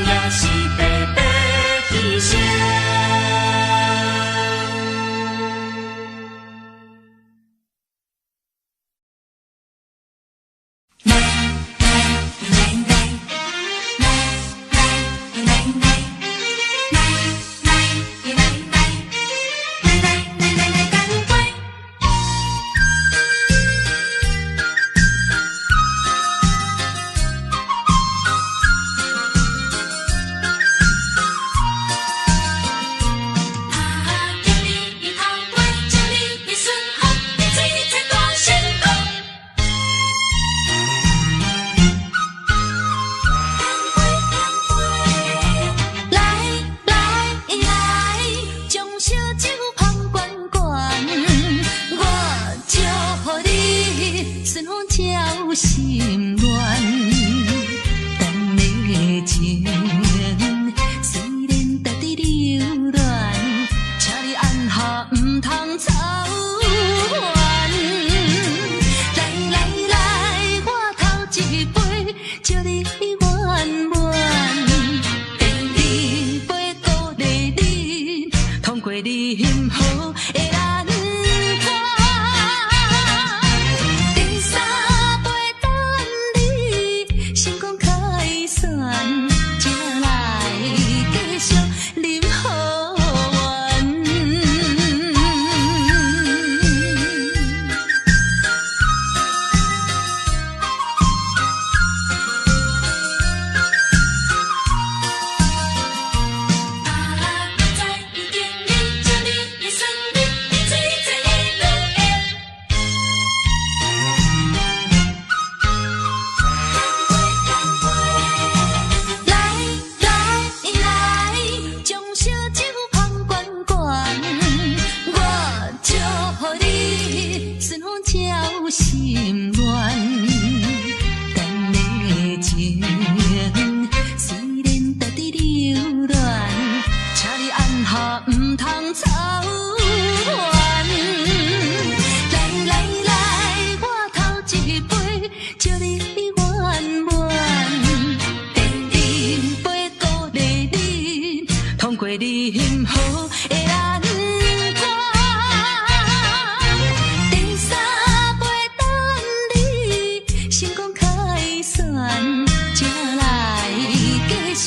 也是白白牺牲。你幸福的人看。第三杯等你成功开选，才来继续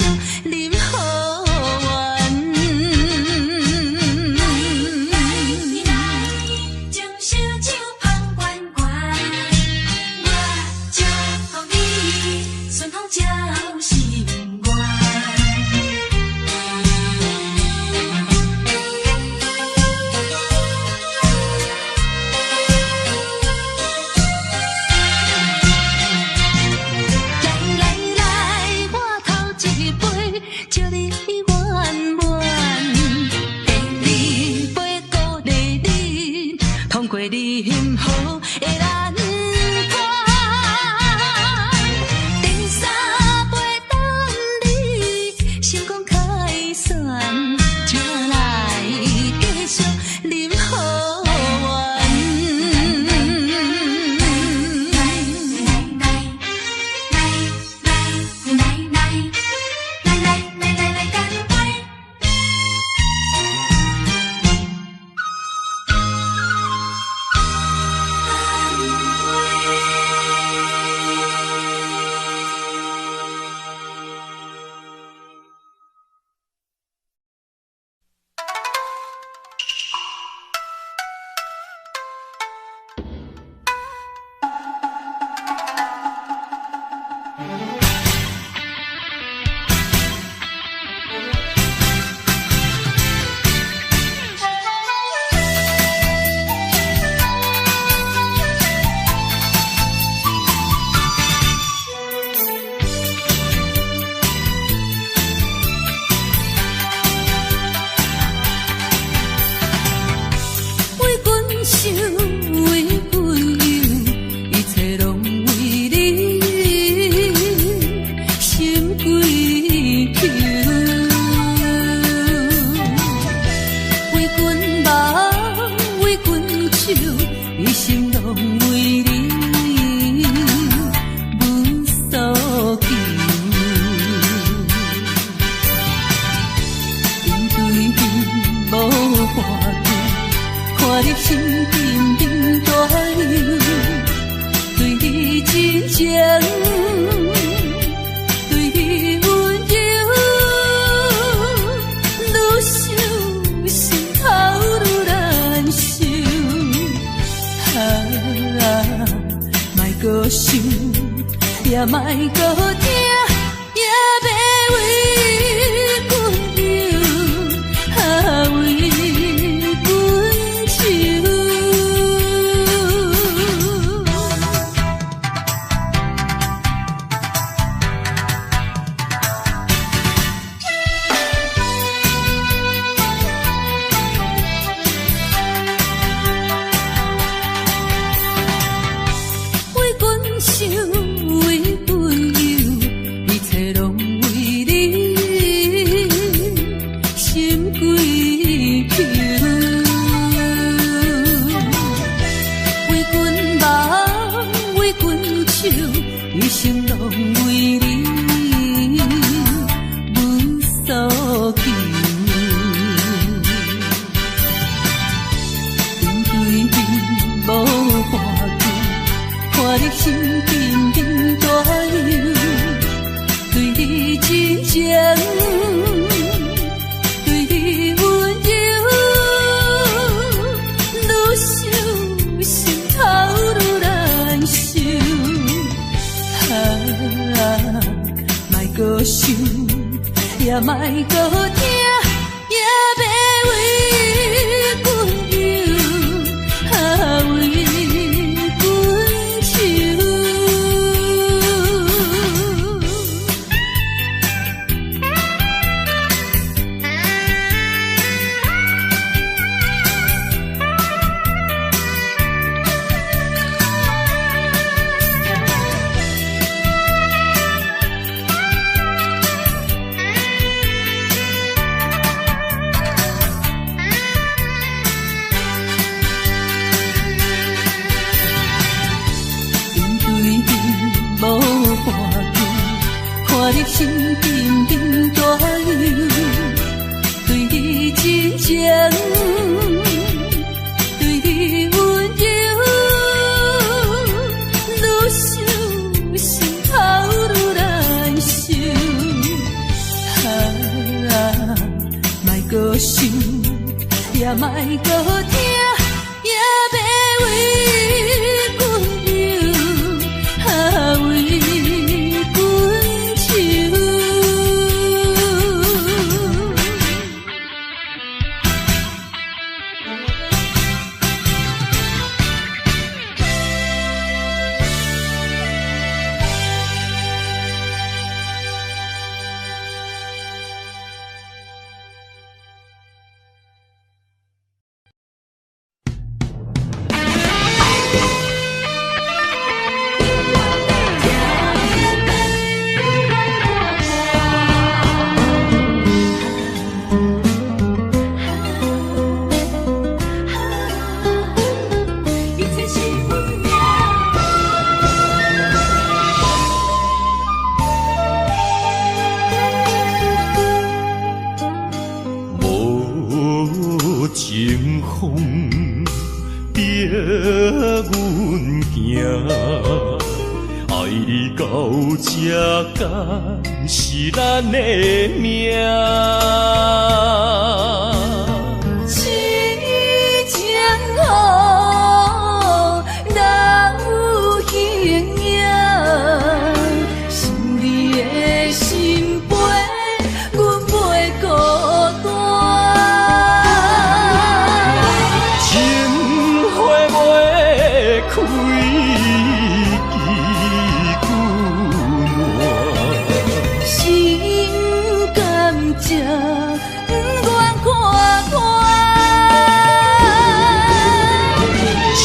饮好运。将烧酒捧关关，我祝福你顺风照心愿。祝你圆满，第二杯鼓励你，通过你幸福的难关。第三杯等你成功开选，才来继续饮好运。也莫搁听，也要为阮流，为阮愁。为阮想，为阮忧，一切拢为你心归求。为阮梦，为阮愁，一生拢为你阮所求。面对面无半句，看你心紧紧大流，对你真情，对你温柔，愈想心头愈难受。莫搁想，也莫搁听，也要为阮忧，为阮愁。你心紧紧大流，对真情，对你温柔，愈想心头愈难受。莫搁想，也莫搁听，也别为阮忧，为阮愁。一切是运命。无情风逼阮行，爱你到这敢是咱的命？痴情好，哪有形影？想你的心陪，阮袂孤单。情花袂开，枝久暖。心甘情不愿看破，情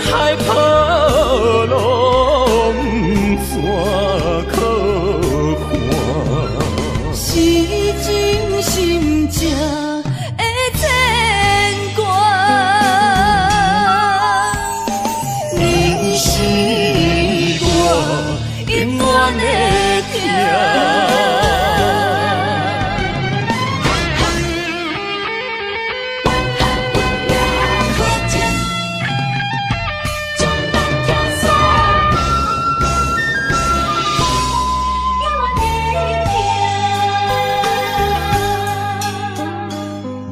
海波浪山可看，是真心正的牵挂。你是我永远的疼。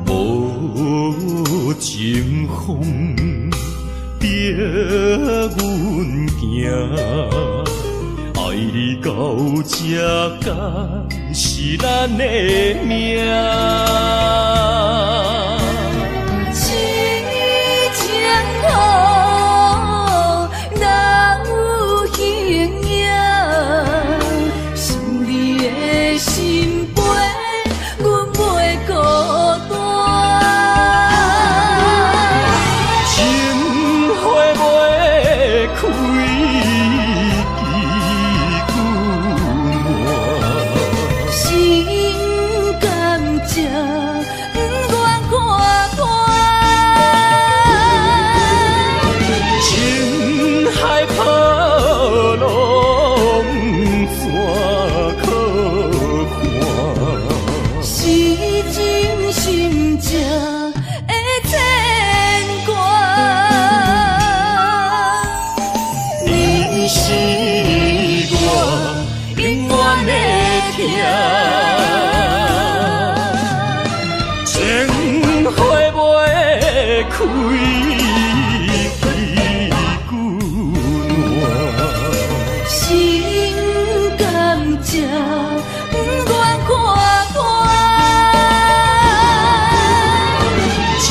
无情风逼阮行，爱你到这敢是咱的命？痴情好，哪有形影？想你的心陪，阮袂孤单。情花袂开，枝久暖。心甘情不愿看破，情海波浪山可看，是真心正的牵挂。你是我永远的疼。情花袂开，枝久暖。心甘情不愿看破，情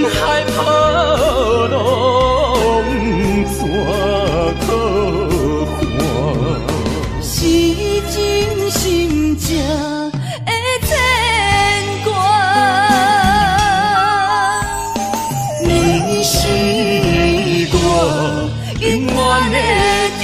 海波浪山可看，是真心正的牵挂。你是我永远的疼。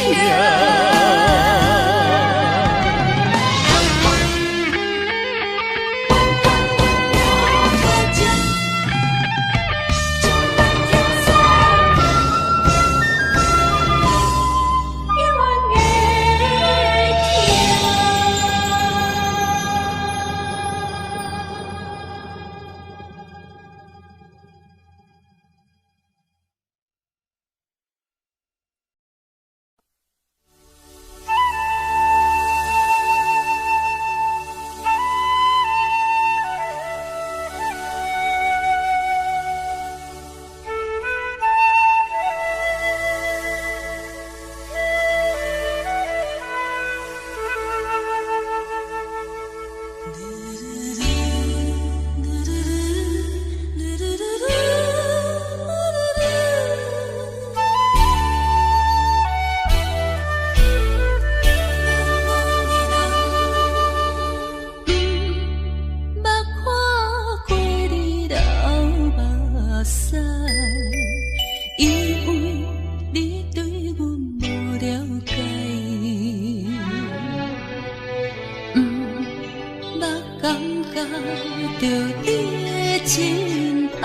着你的真爱，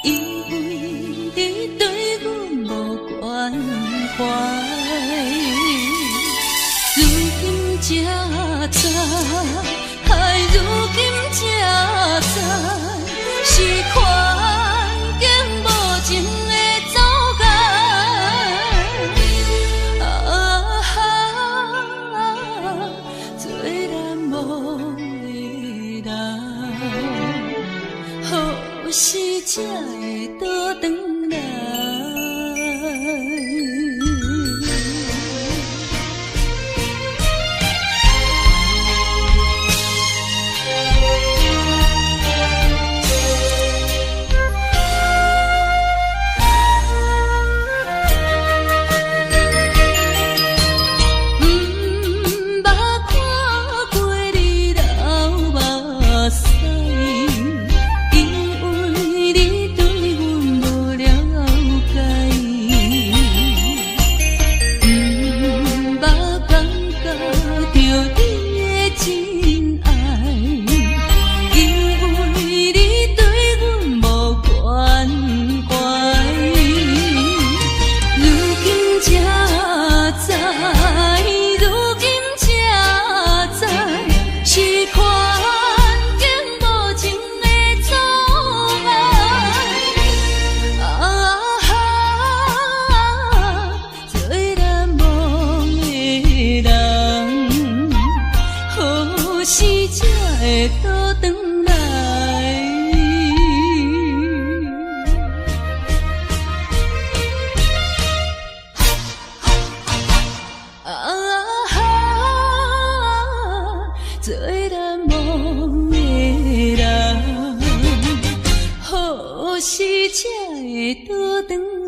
因为你对阮无关怀。如今才知，如今才知，是环境无情的阻碍。做难忘的人，何时才会倒转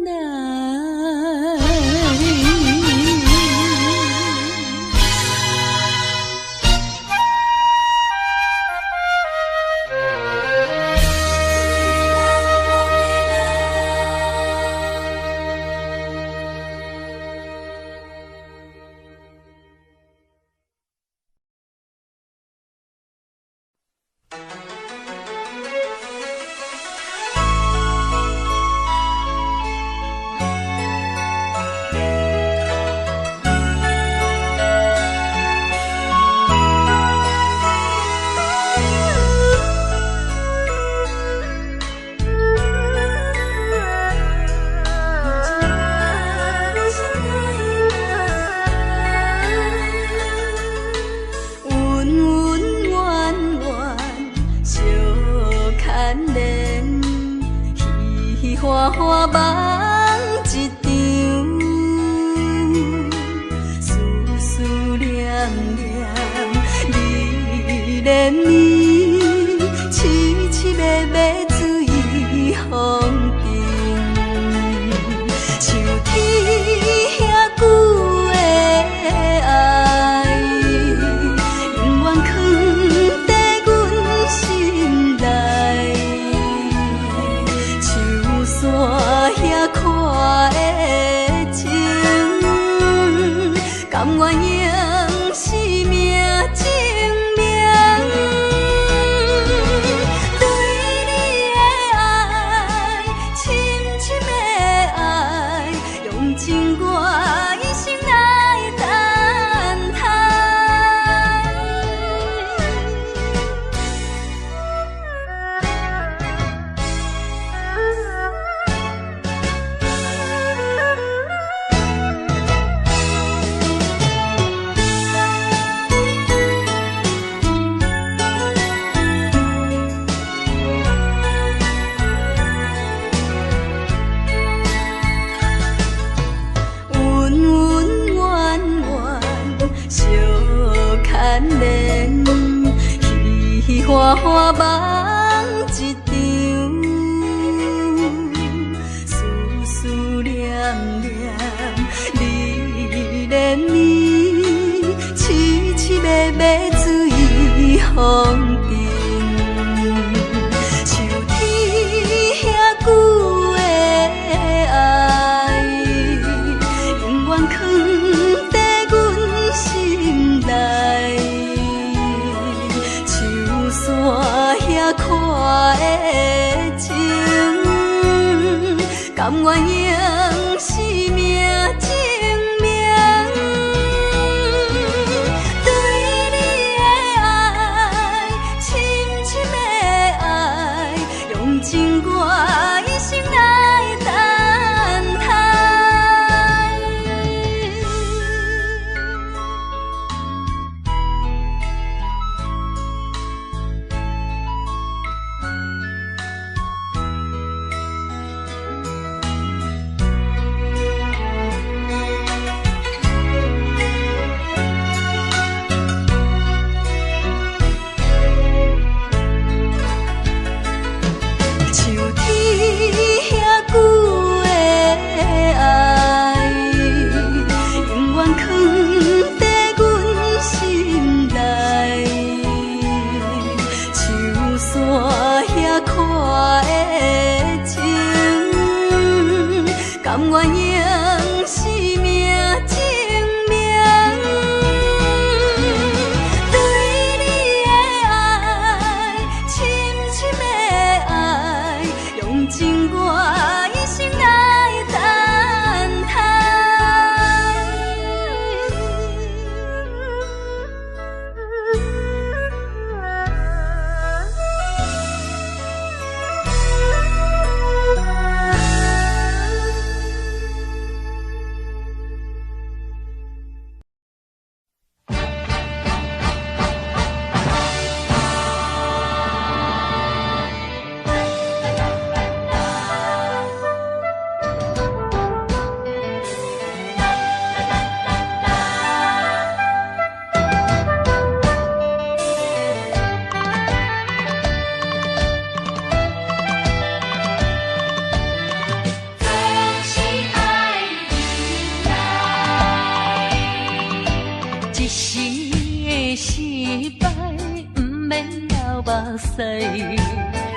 来？花花梦一场，思思念念，你怜你，凄凄密密随风尘，像天遐久的爱，永远藏在阮心内。山甘愿用生命证明，对你的爱，深深的爱，用情我一生来等待。甘愿用生命证明，对你的爱，深深的爱，用情我一生来等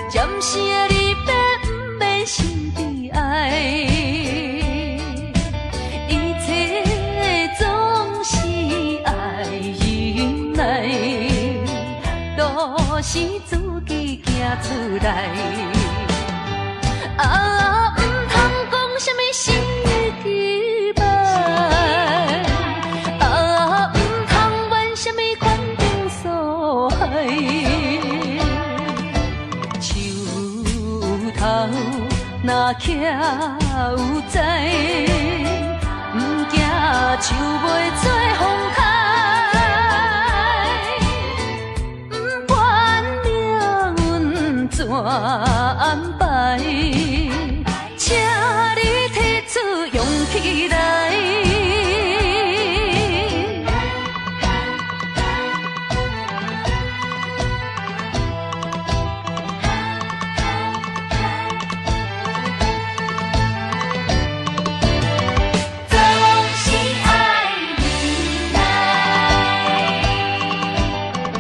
暂时的离别，不免心悲哀，一切总是爱忍耐，都是自己行出来。啊，不通讲什么心期盼，啊，不通怨什么关灯所害。头若徛有在，不惊树袂做风台，不管命运怎安排，请你提出勇气来。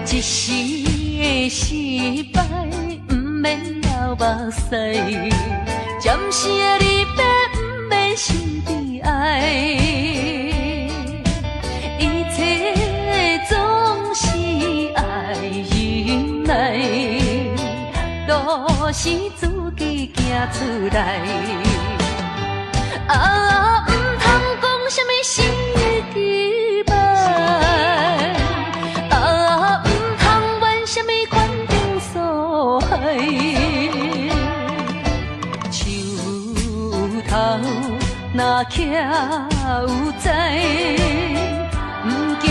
一时的失败，不免流目屎；暂时的离别，不免心悲哀。一切总是爱忍耐，都是自己行出来。啊，不通讲什么心期盼。树头若徛有在，不惊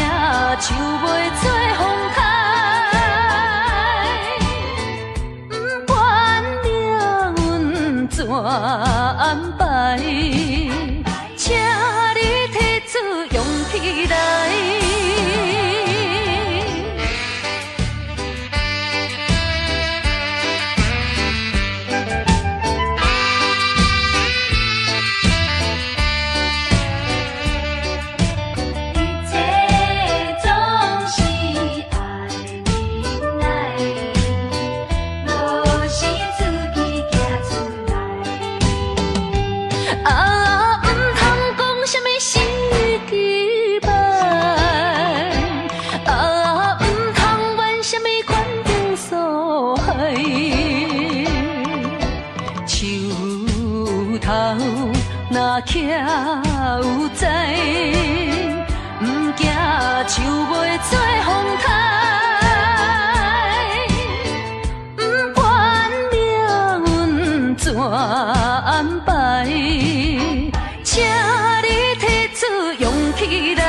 树袂做风台，不管命运怎安排，请你提出勇气来。安排，请你提出勇气来。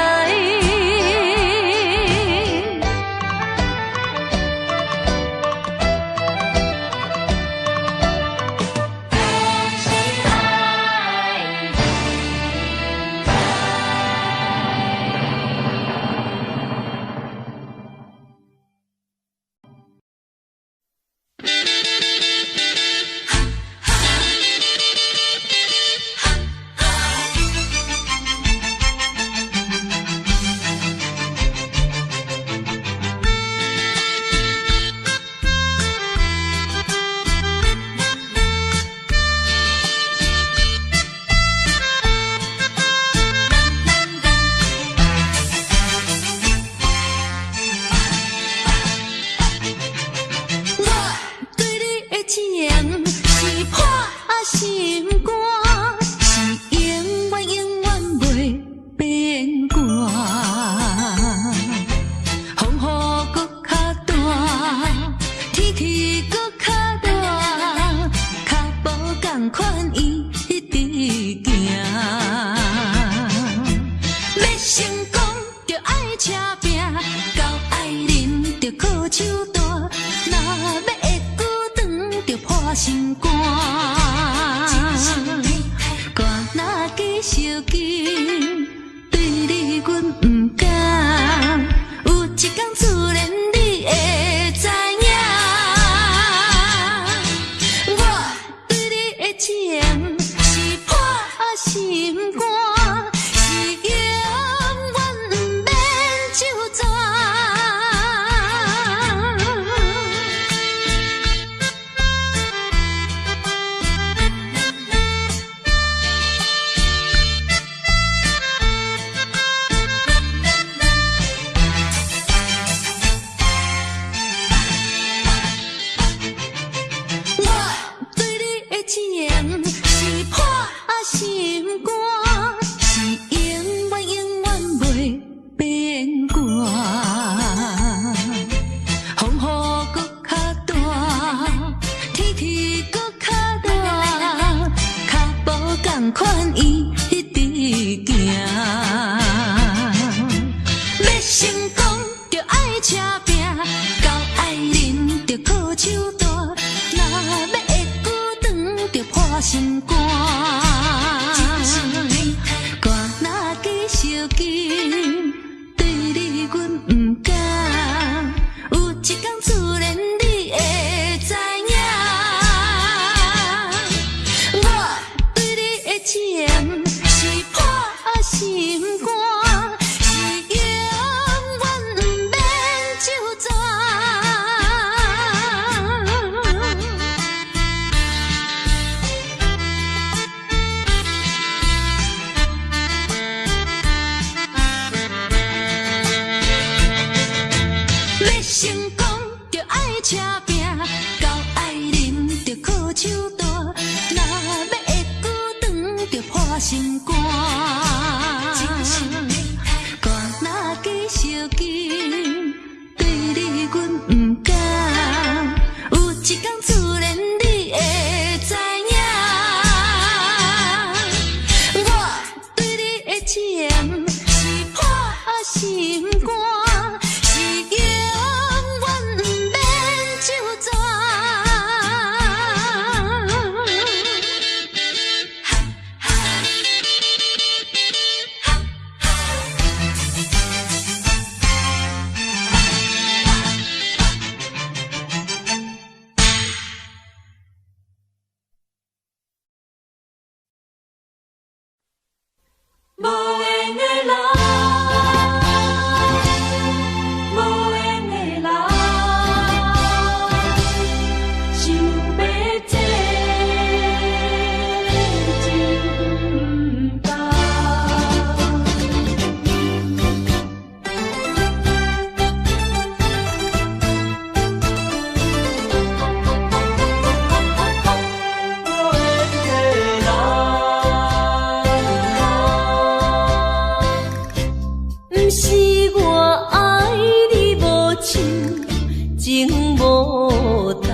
情无重，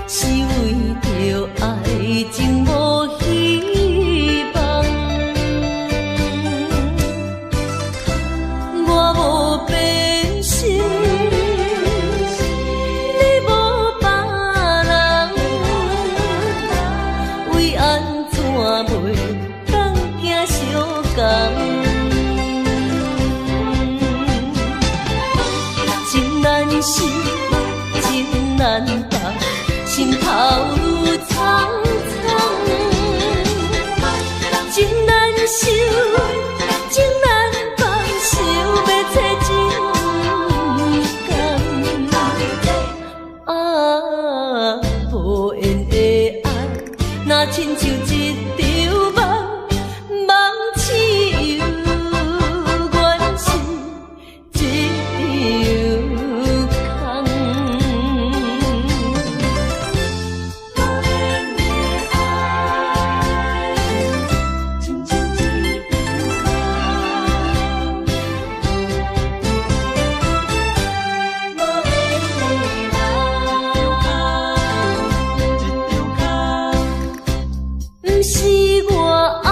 想无变心，你无别人，为安怎袂当行相共？情难舍，情难放，心头愈苍苍。情难收，情难放，想要找情感。啊，无缘的爱，若亲像一场梦，梦醒又原是一场空。不是我爱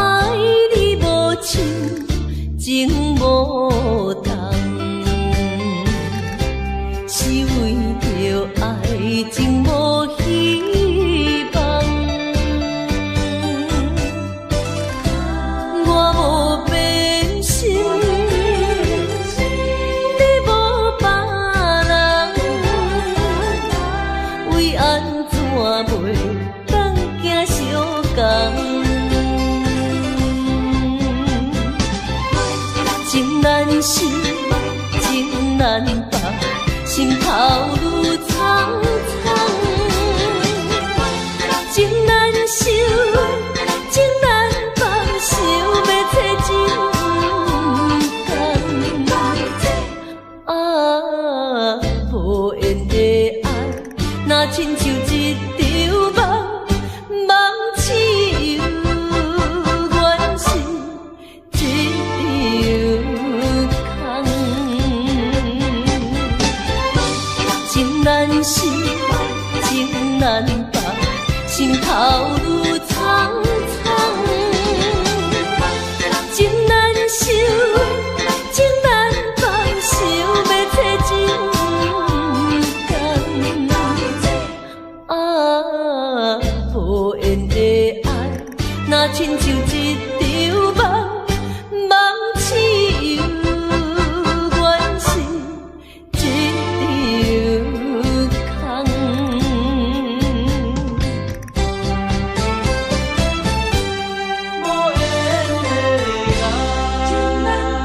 你无像情无同，是为着爱情无希望。我无变心，你无别人，为安怎袂当行相共？情难舍，情难放，心头愈苍苍。情难收，情难放，想要找情感。啊，无缘的爱，若亲像一场梦，梦醒又原是一场空。情难舍，情难放，心头愈苍苍。情难收，情难放，想要找情感。啊，无缘的爱，若亲像一场梦，梦醒又原是一场空。无缘的爱，情难放。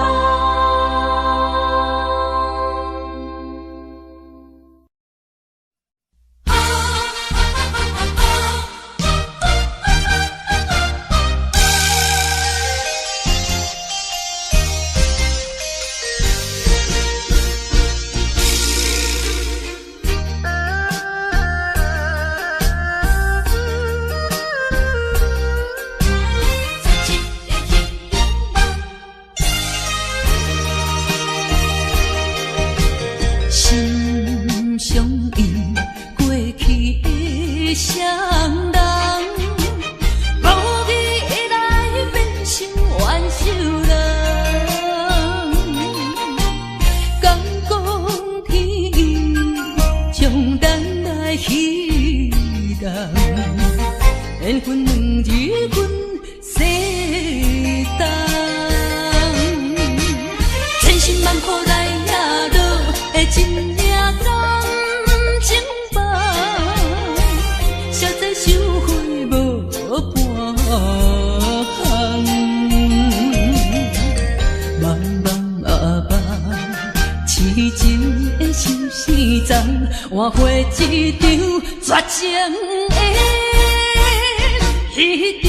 心相印，过去的双人，无意来变成冤仇人。敢讲天意，将咱来戏弄，缘分两日分世东，千辛万苦来也落的真命人情梦，实在收回无半项。茫茫啊茫，痴情的心事重，换回一场绝情的迄场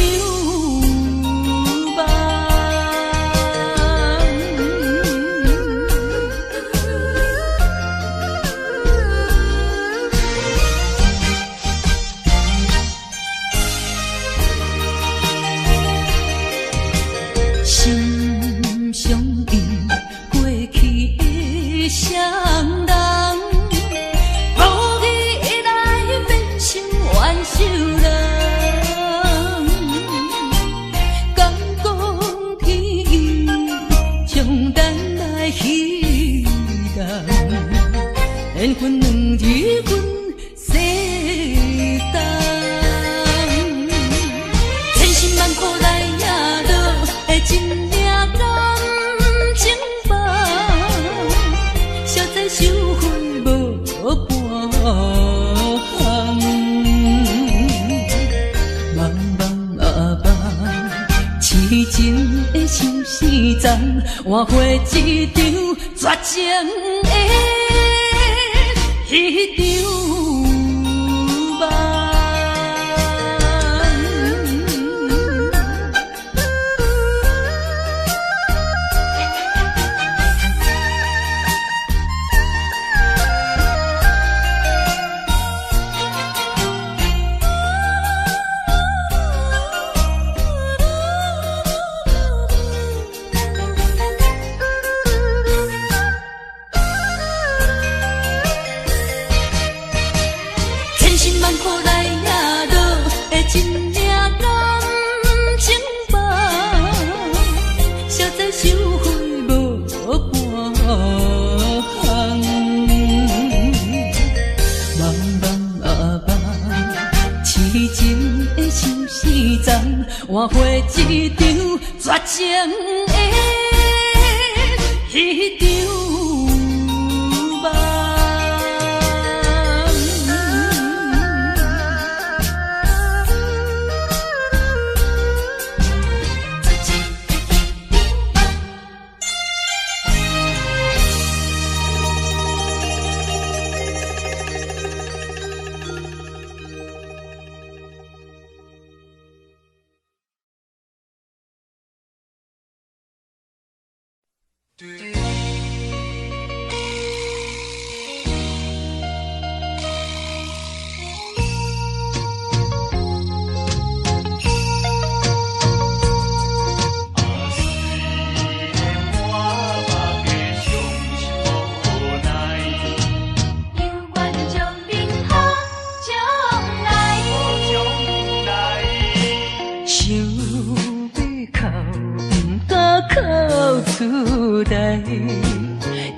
梦。心相印，过去的双人，无意来变成冤仇人。敢讲天意，将咱来戏弄，缘分两字阮世当，千辛万苦来也落的真命感情薄，实在收回无半项。茫茫啊茫，痴情的相思丛，换回一场绝情的。彼场梦，换回一场绝情的彼场梦。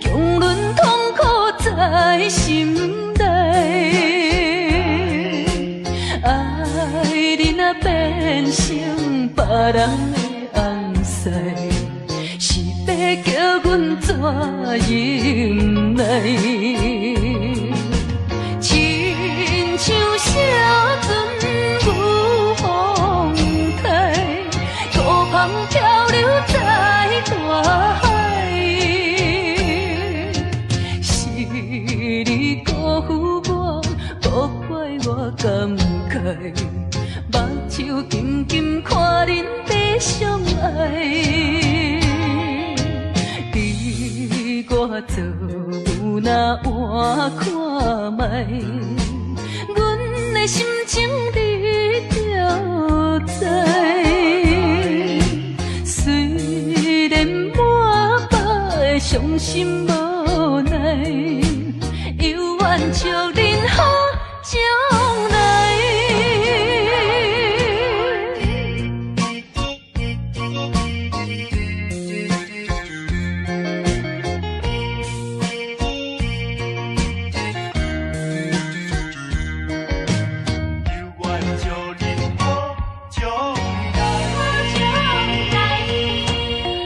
强忍痛苦在心内，爱你若变成别人的红婿，是要叫阮怎忍耐？亲像小船有风台，孤帆漂流在大海。感慨，目睭紧紧看恁在相爱，你我做有那换看卖，阮的心情你就知。虽然满腹的伤心无奈，犹愿祝恁好将来。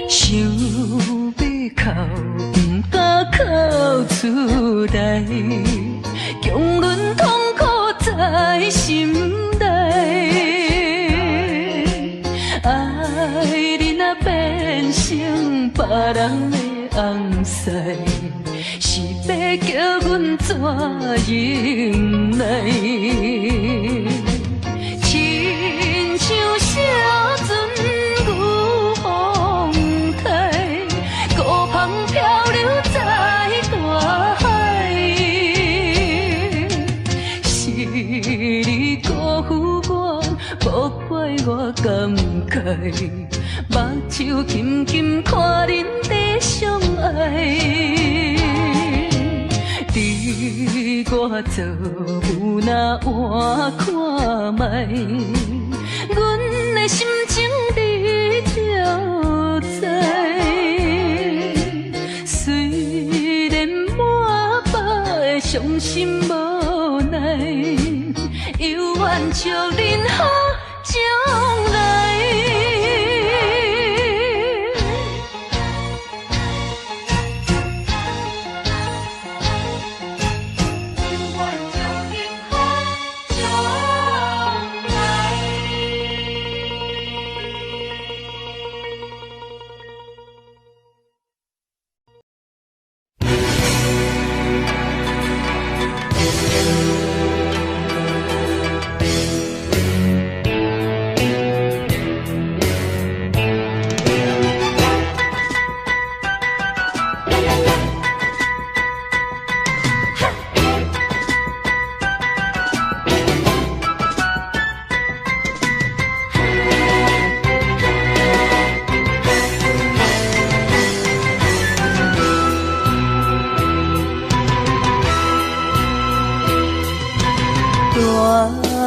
想要哭，不敢哭出来，强忍痛苦在心内。爱你若变成别人的红婿，是要叫阮怎忍耐？亲像小船有风台，孤帆漂流在大海。是你辜负我，无怪我感慨，目睭紧紧看恁在相爱。你我做有那换看卖，阮的心情你就知。虽然满腹的伤伤心无奈，犹原祝恁好将来。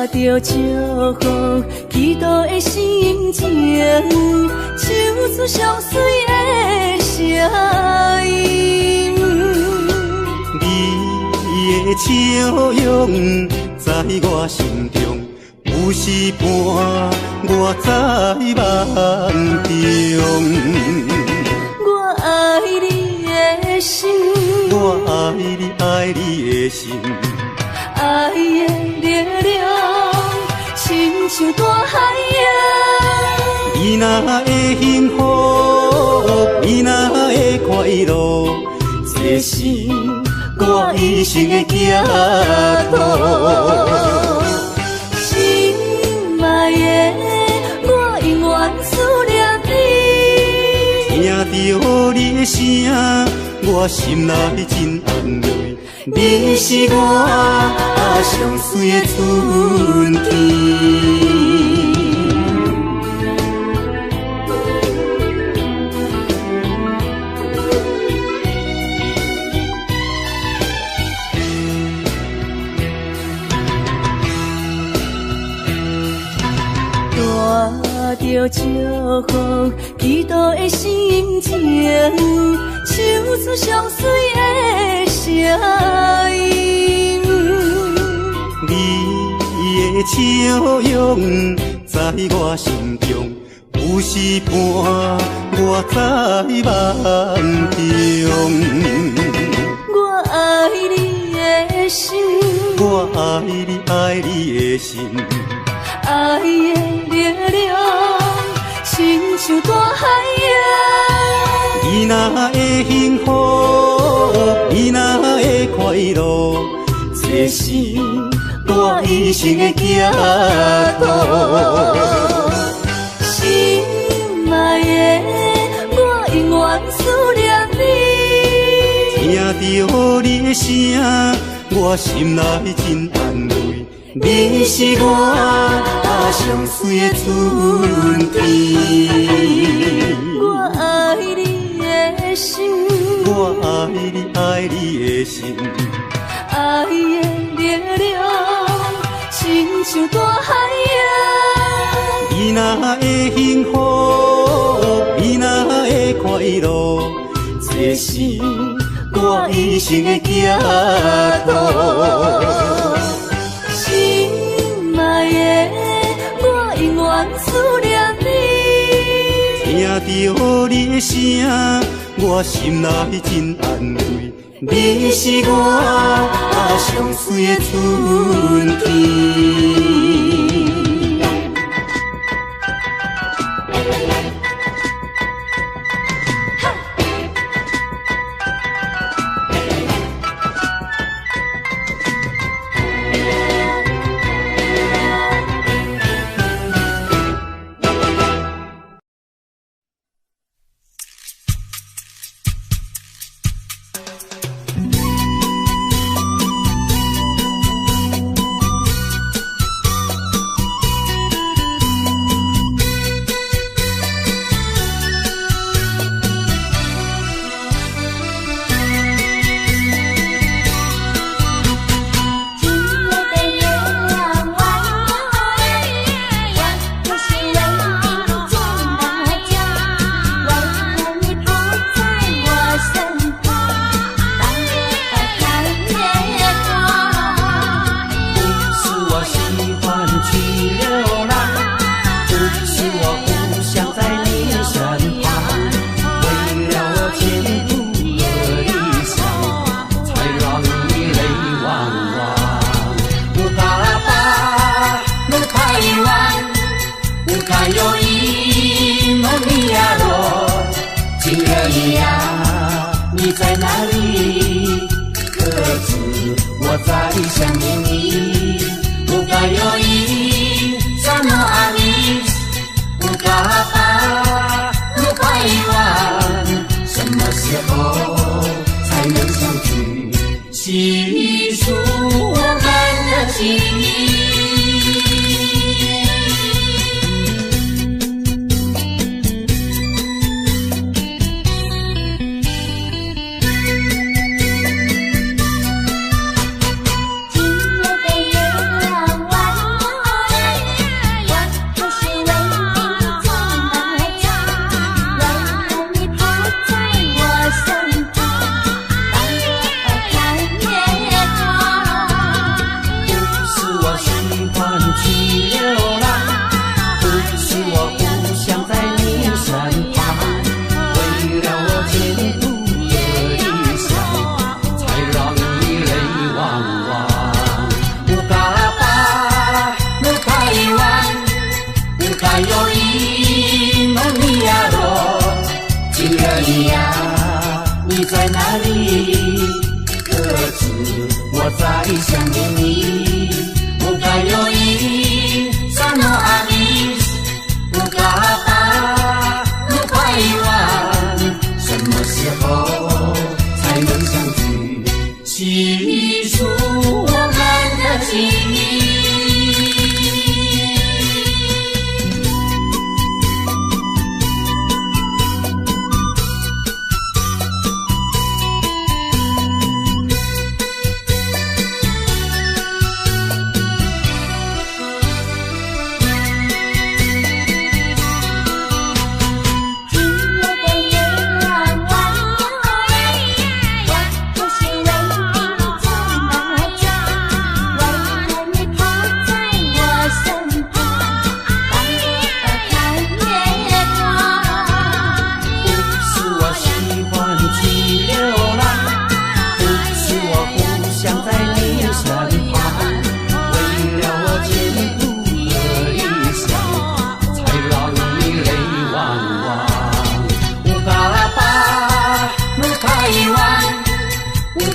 着祝福祈祷的心情，唱出上水的声音。你的笑容在我心中，有时伴我在梦中。我爱你的心，我爱你，爱你的心。爱的力量，亲像大海洋。你若会幸福，你若会快乐，这是我一生的寄托。心爱的，我永远思念你。听到你的声，我心内真安慰。你是我上水的春天。带着祝福祈祷的心情，唱出上水的声音。你的笑容在我心中，有时伴我在梦中。我爱你的心，我爱你，爱你的心。爱的力量，亲像大海洋。你若会幸福，你若会快乐，这是我一生的寄托。心爱的，我永远思念你。听到你的声，我心内真安慰。你是我上水的春天。我爱你的心，我爱你，爱你的心。爱的力量，亲像大海洋。你若会幸福，你若会快乐，这是我一生的寄托。心爱的，我永远思念你。听到你的声，我心内真安慰。你是我上水的春天。你在哪里？可知我在想念你？不该有一刹那阿弥，不该把不该遗忘，什么时候才能相聚？细数我们的情谊。你在哪里？可知我在想念你？不该有一刹那阿弥，不该把不该遗忘，什么时候才能相聚？细数我们的情谊。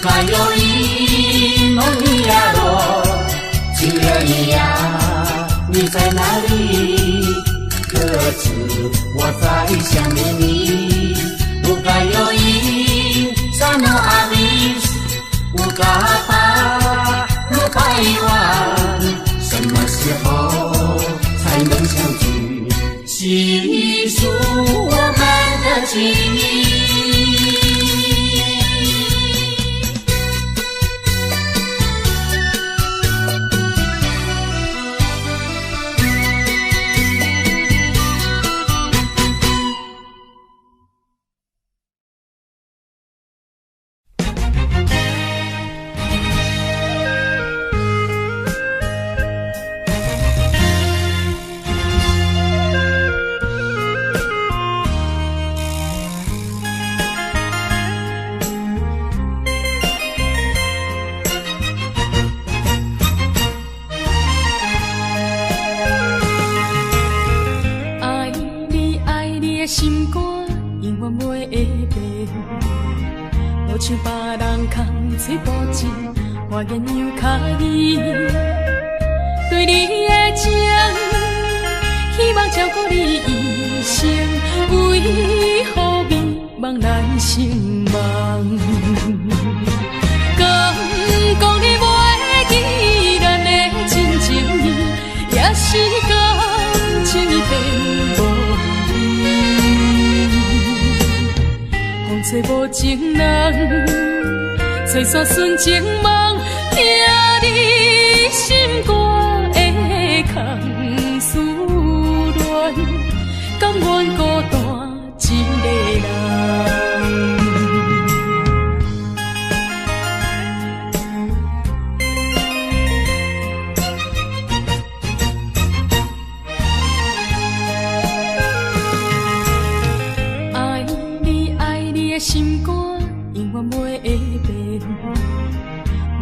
还有一梦里呀罗，情人一样，你在哪里？可知我在想念你？不该有一刹那阿弥，不该把不该遗忘，什么时候才能相聚？细数我们的情谊。心肝永远袂会变，无像别人空嘴无舌，我言又卡意。对你的情，希望照顾你一生，为何迷茫难成梦？敢讲你袂记咱的真情意，也是感情已变无。风吹无情人，吹散纯情梦，听你心肝的空思恋，甘愿孤单一个人。心肝永远袂会变，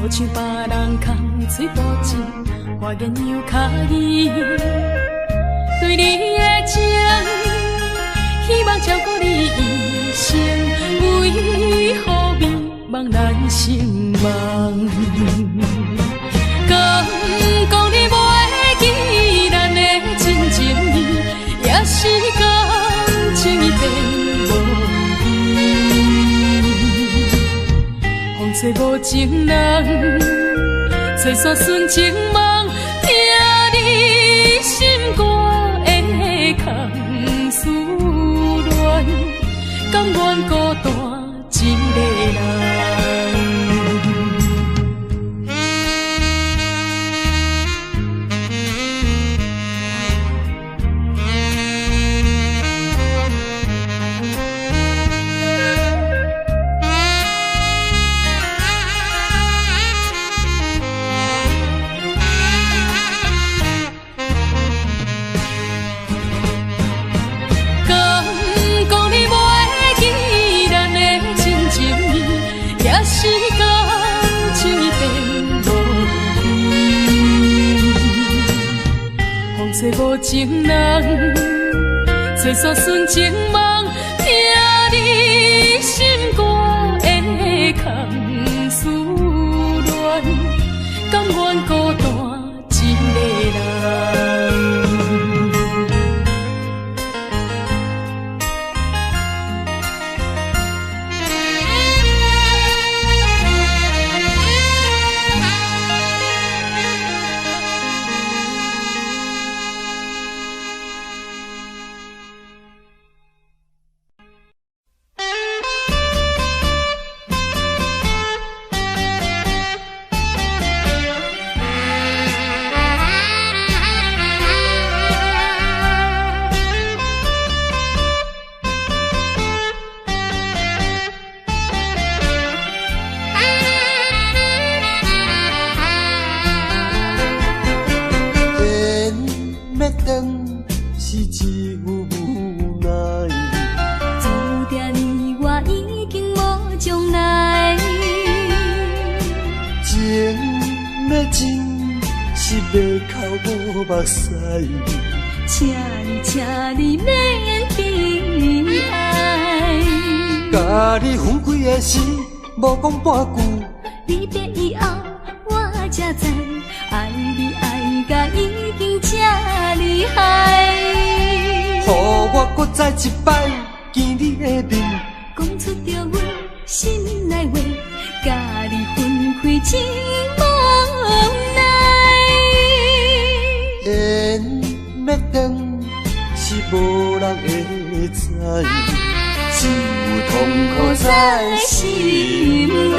无像别人空嘴无舌，我言又卡意。对你的情，希望照顾你一生，为何？成梦。敢讲你袂记咱的真情意，也是感情变无味。风吹无情人，吹煞纯情梦，听你心肝的空思恋，甘愿孤单一个人。是感情变无味，风吹无情人，吹煞纯情梦，听你心肝的空思恋，甘愿孤单一个人。请你免悲哀，甲你分开的时，无讲半句。离别以后，我才知，爱你爱甲已经这厉害。予我搁再一摆见你的面，讲出着阮心内话，甲你分开真无奈。缘要断。是无人会知，只有痛苦在心内。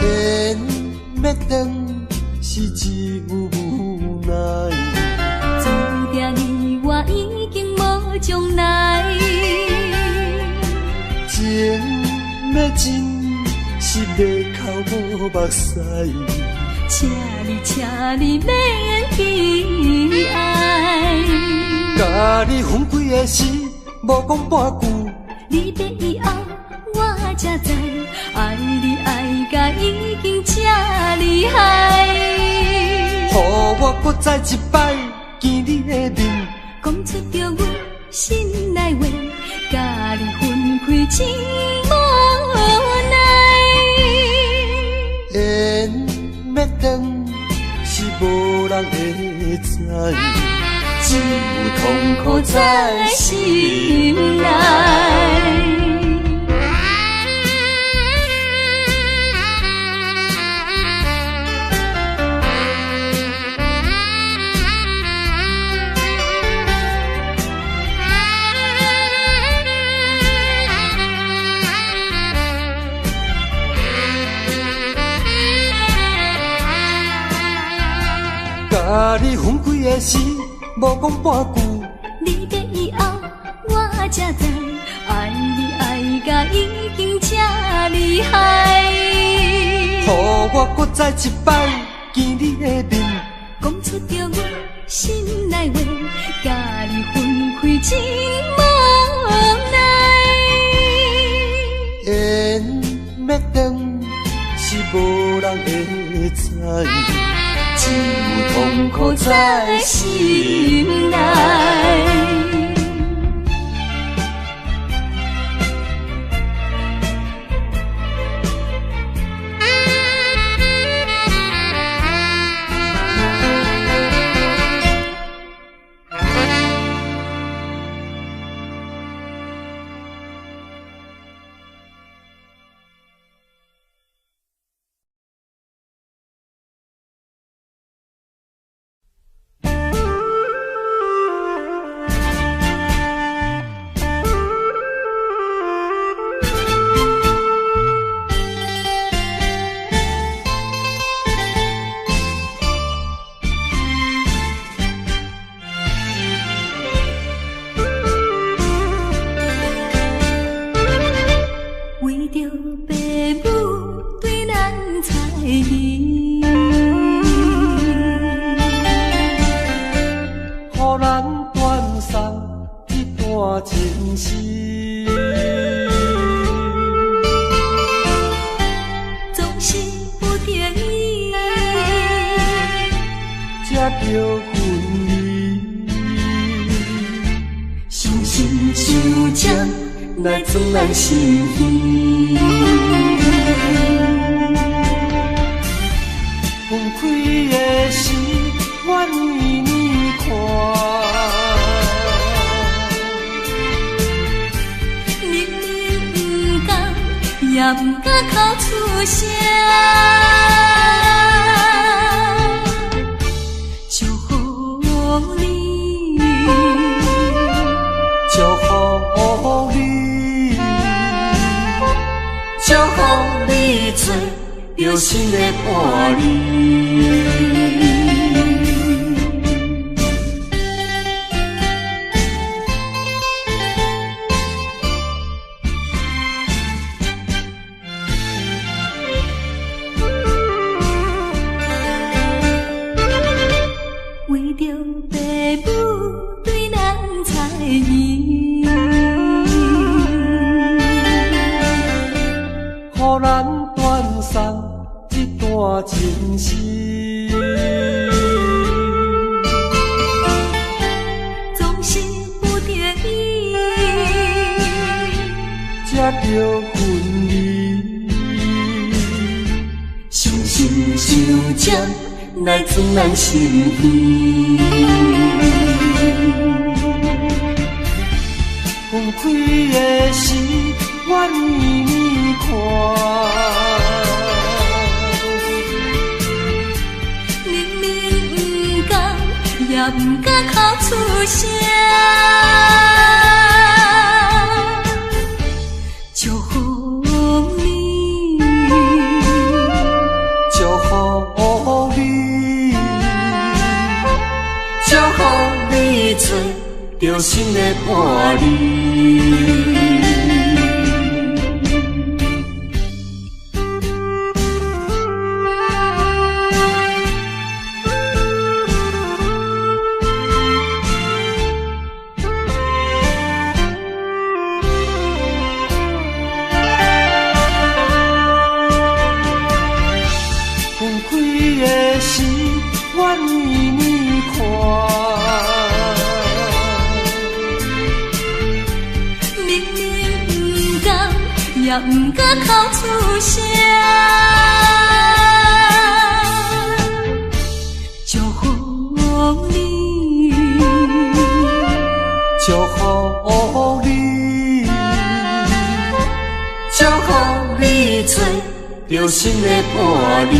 缘要断，是只有无奈。注定你我已经无将来。情要真，是要哭无目屎。请你免悲哀。甲你分开的时，无讲半句。离别以后，我才知，爱你爱甲已经这厉害。予我搁再一摆见你的面，讲出着阮心内话，甲你分开真无奈。缘要断，是无人会知，只有痛苦在心内。甲你分开的时，无讲半句。离别以后，我才知，爱你爱甲已经这厉害。予我搁再一摆见你的面，讲出着阮心内话，甲你分开真无奈。缘要断，是无人会知，只有痛苦在心内。来自咱心边，分开的时，愿意你看，明明不甘，也不敢哭出声。祝福你，祝福你，祝福你做着新的伴侣。为着爸母对咱猜疑，予咱断送这段情丝。总是不得已，才着分离。伤心伤情来自咱心边，分开的时，愿意你看，明明不甘，也不敢哭出声。祝福你，祝福你，祝福你做着新的伴侣。分开的时，愿意你看，明明不甘，也不敢哭出声。祝福你，祝福你，祝福你做着新的伴侣。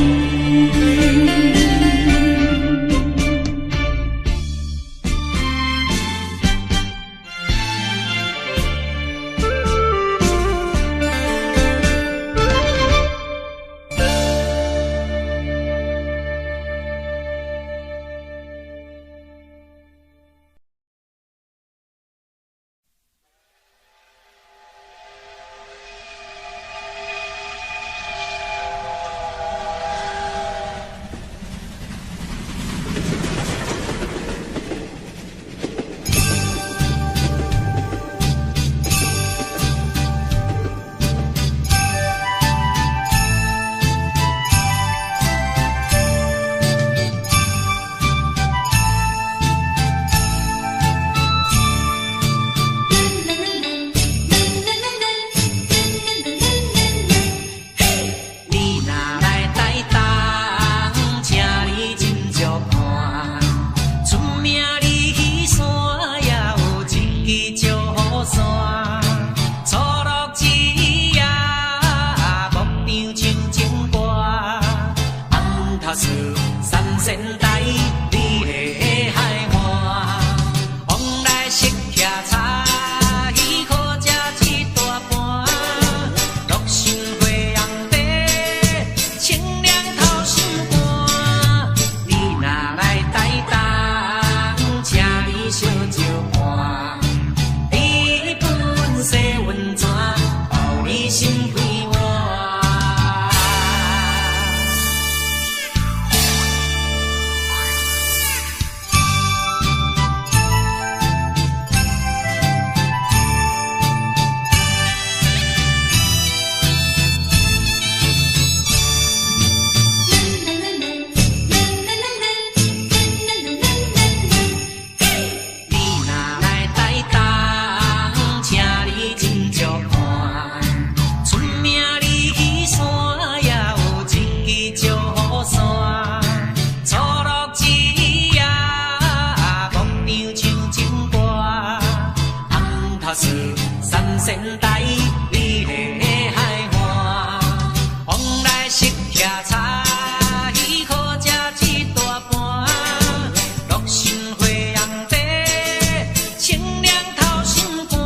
头树三仙台，你的海岸，往来色徛茶，伊可食一大盘。六神花红茶，清凉透心肝。你若来台东，请你小酒盘。你本色温泉，予你心开换。三仙台，你的海岸，往来色徛茶，伊可食一大盘。六神花红茶，清凉透心肝。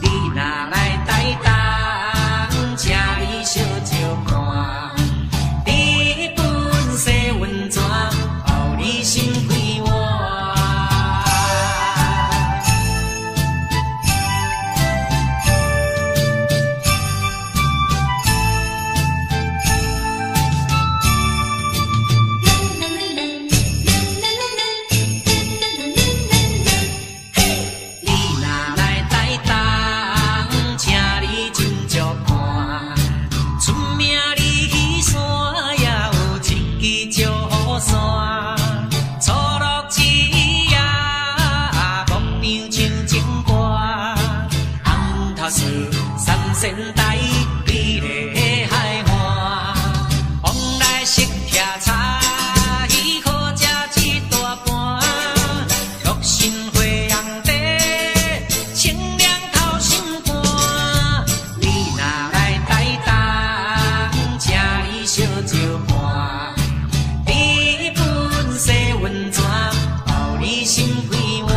你若来台东，请你小酒盘。你本色温泉，予你心开换。三仙台，你的海岸，往来色徛茶，伊可食一大盘。六神花红茶，清凉透心肝。你若来台东，请你小酒盘。你本色温泉，予你心开换。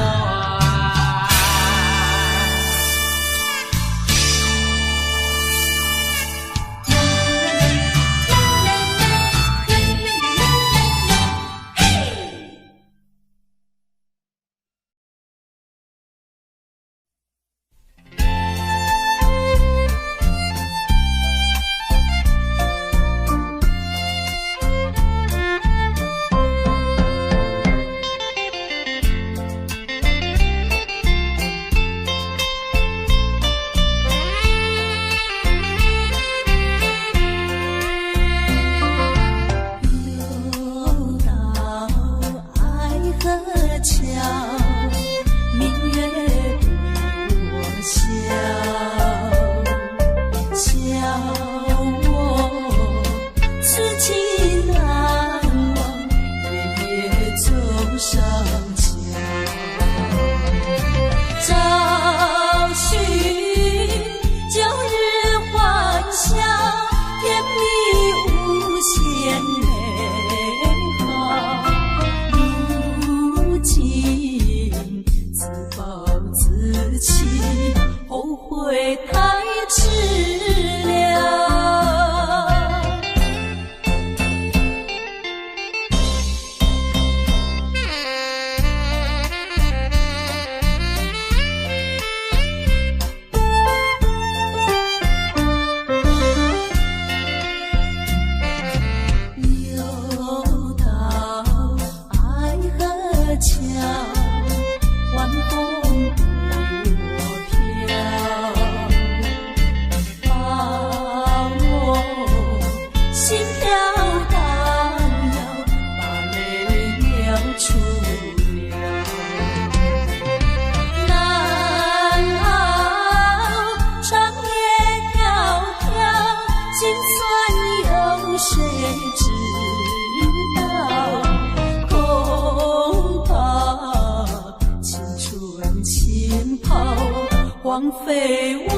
枉费我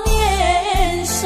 年少。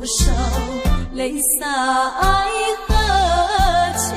少泪洒爱河桥。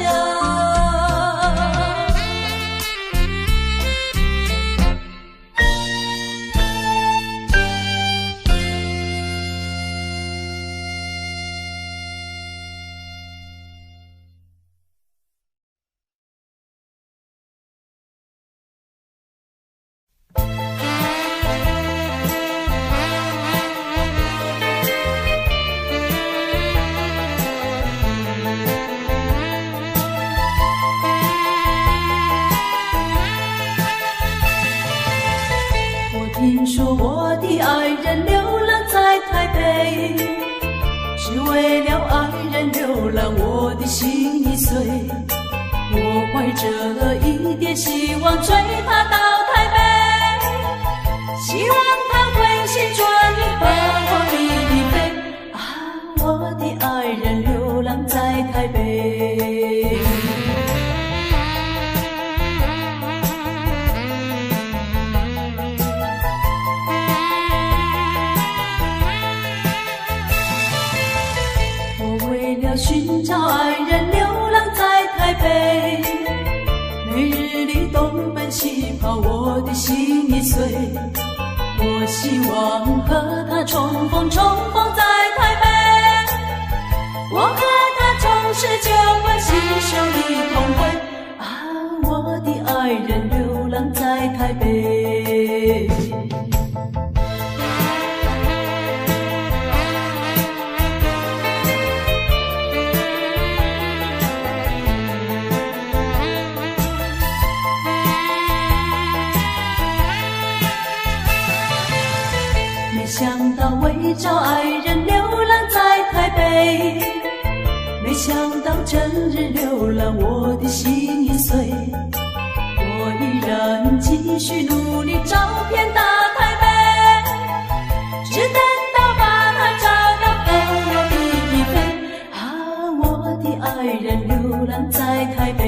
听说我的爱人流浪在台北，只为了爱人流浪，我的心已碎。我怀着一点希望追他到台北，希望他会心转意把我离飞。啊，我的爱人流浪在台北。寻找爱人流浪在台北，每日里东奔西跑，我的心已碎。我希望和他重逢在台北，我和他从此就会携手一同回。啊，我的爱人流浪在台北。没想到为找爱人流浪在台北，没想到整日流浪，我的心已碎。我依然继续努力找遍大台北，只等到把他找到跟我一飞。啊，我的爱人流浪在台北。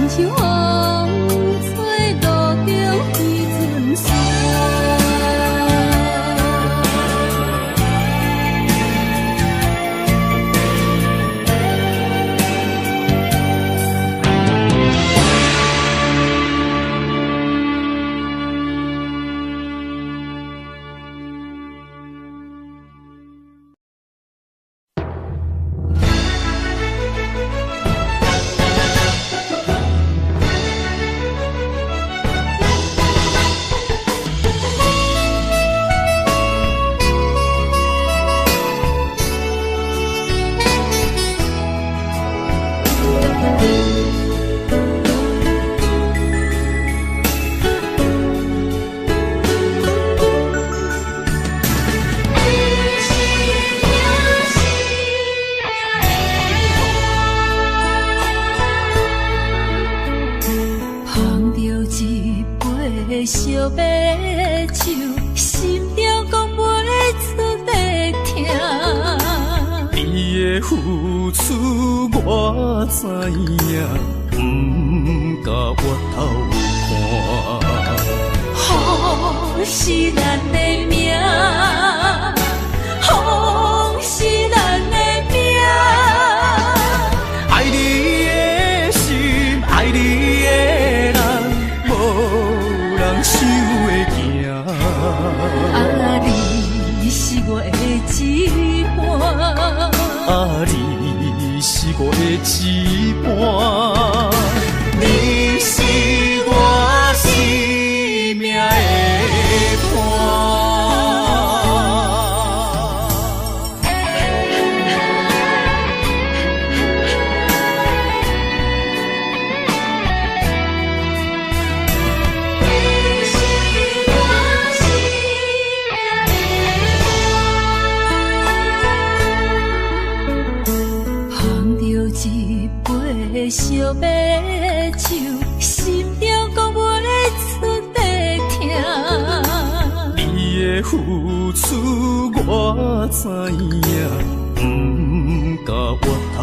像风吹路中彼阵雪。烧白酒，心中讲袂出的痛。你的付出我知影，不甲我头看。风是咱的命，风是咱的命。爱你的心，爱你的人，无人想会行。啊，你是我的一半，啊，你是我的一半，你是我生命的伴。烧白酒，心中讲袂出的痛。你的付出我知影，不甲我头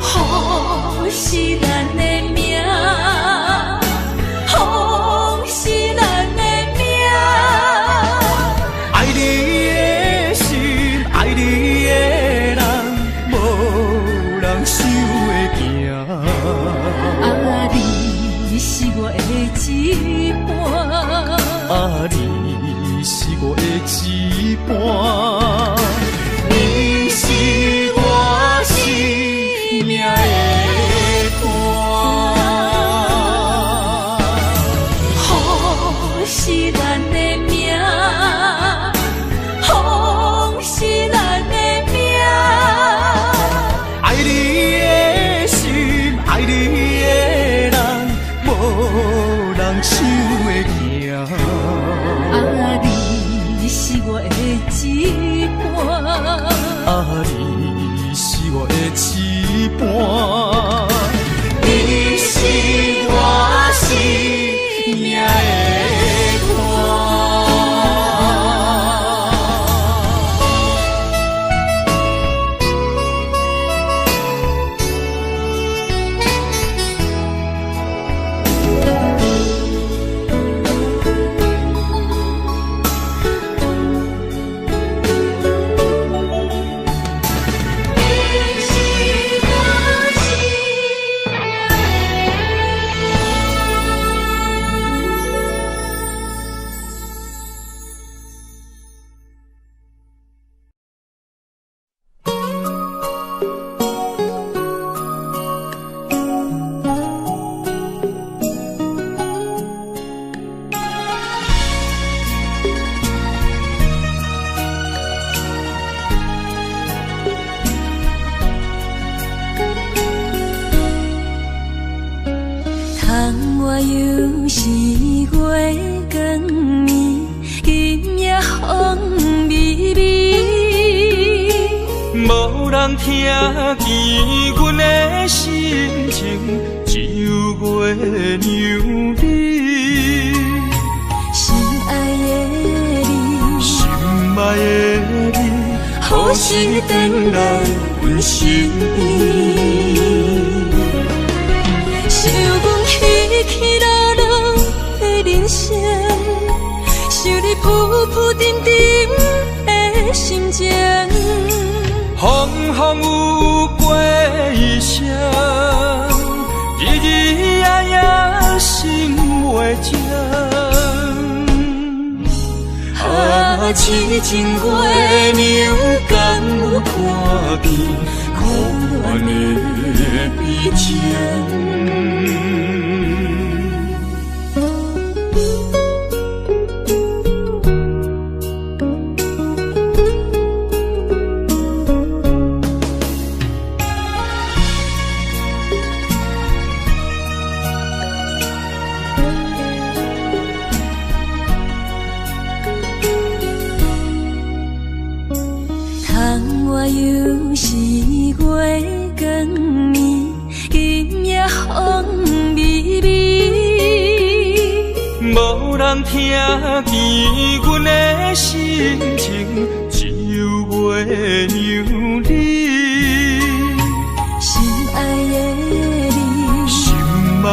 看。风是咱的命，风是咱的命。爱你的心，爱你的人，无人想会行。啊，你是我的一半，啊，你是我的一半，你是我生命的伴。风是咱的命，风是咱的命。爱你的心，爱你的人，无人想会行。啊，你是我的一半，啊，你是我的一半，你是我生命的伴。又是月光暝，今夜风微微，无人听见阮的心情，只有月娘你。心爱的你，心爱的你，何时回来阮身边？风有过声，日日夜夜心袂静。痴情月娘敢有看见苦恋的悲情？又是月光暝，今夜风微微，无人听见阮的心情，只有月娘你。心爱的你，心爱的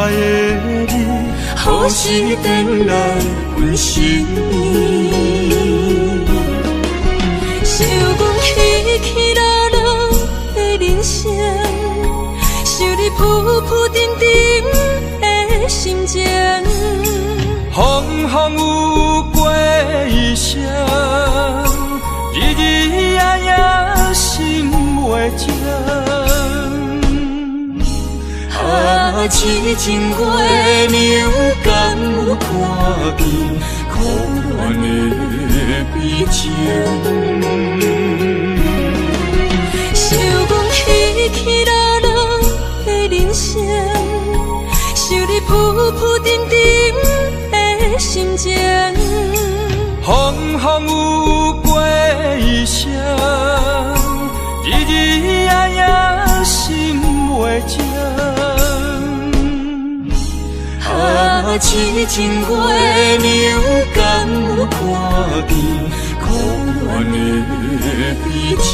你，何时回来阮身边？想讲起起落落的人生，想你浮浮沉沉的心情。风风有过声，日日夜夜心袂静。痴情月娘敢有看见苦恋的悲情？想讲起起落落的人生，想你浮浮沉沉的心情。风风有过声，日日夜夜心袂静。痴情月娘敢有看见苦恋的悲情？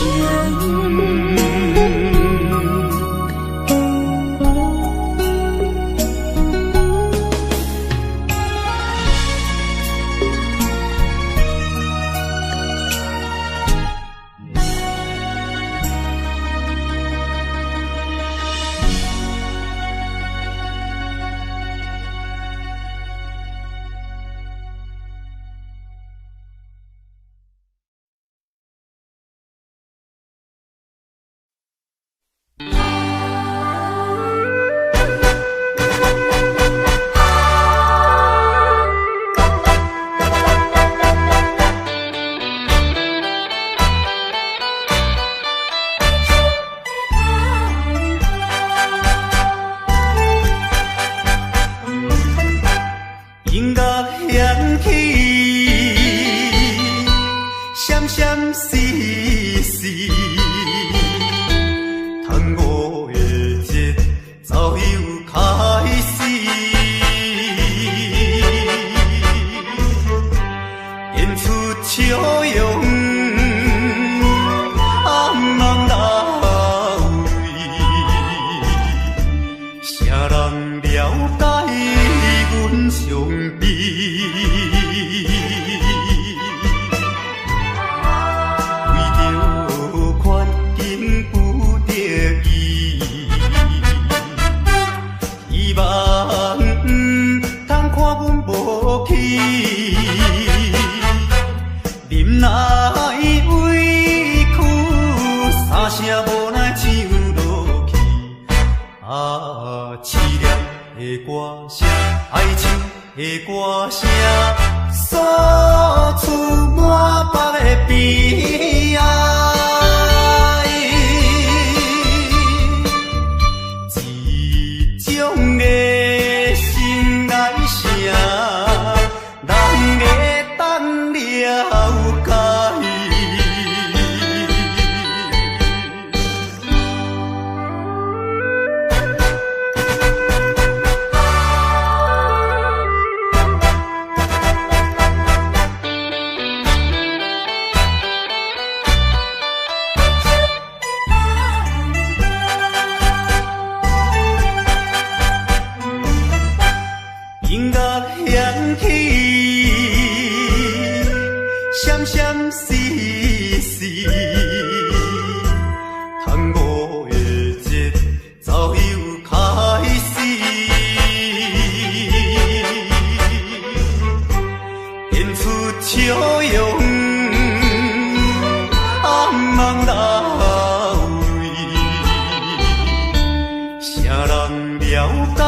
人了解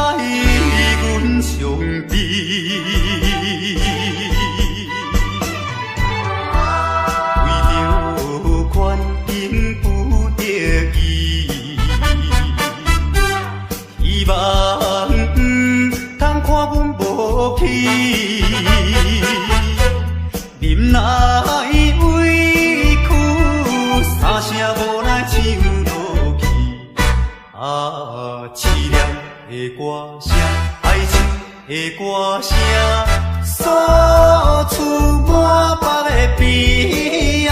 阮上帝，为着权柄不得已，希望通看阮无去，忍耐委屈，三声无奈唱落去。凄凉的歌声，哀情的歌声，诉出满腹的悲哀。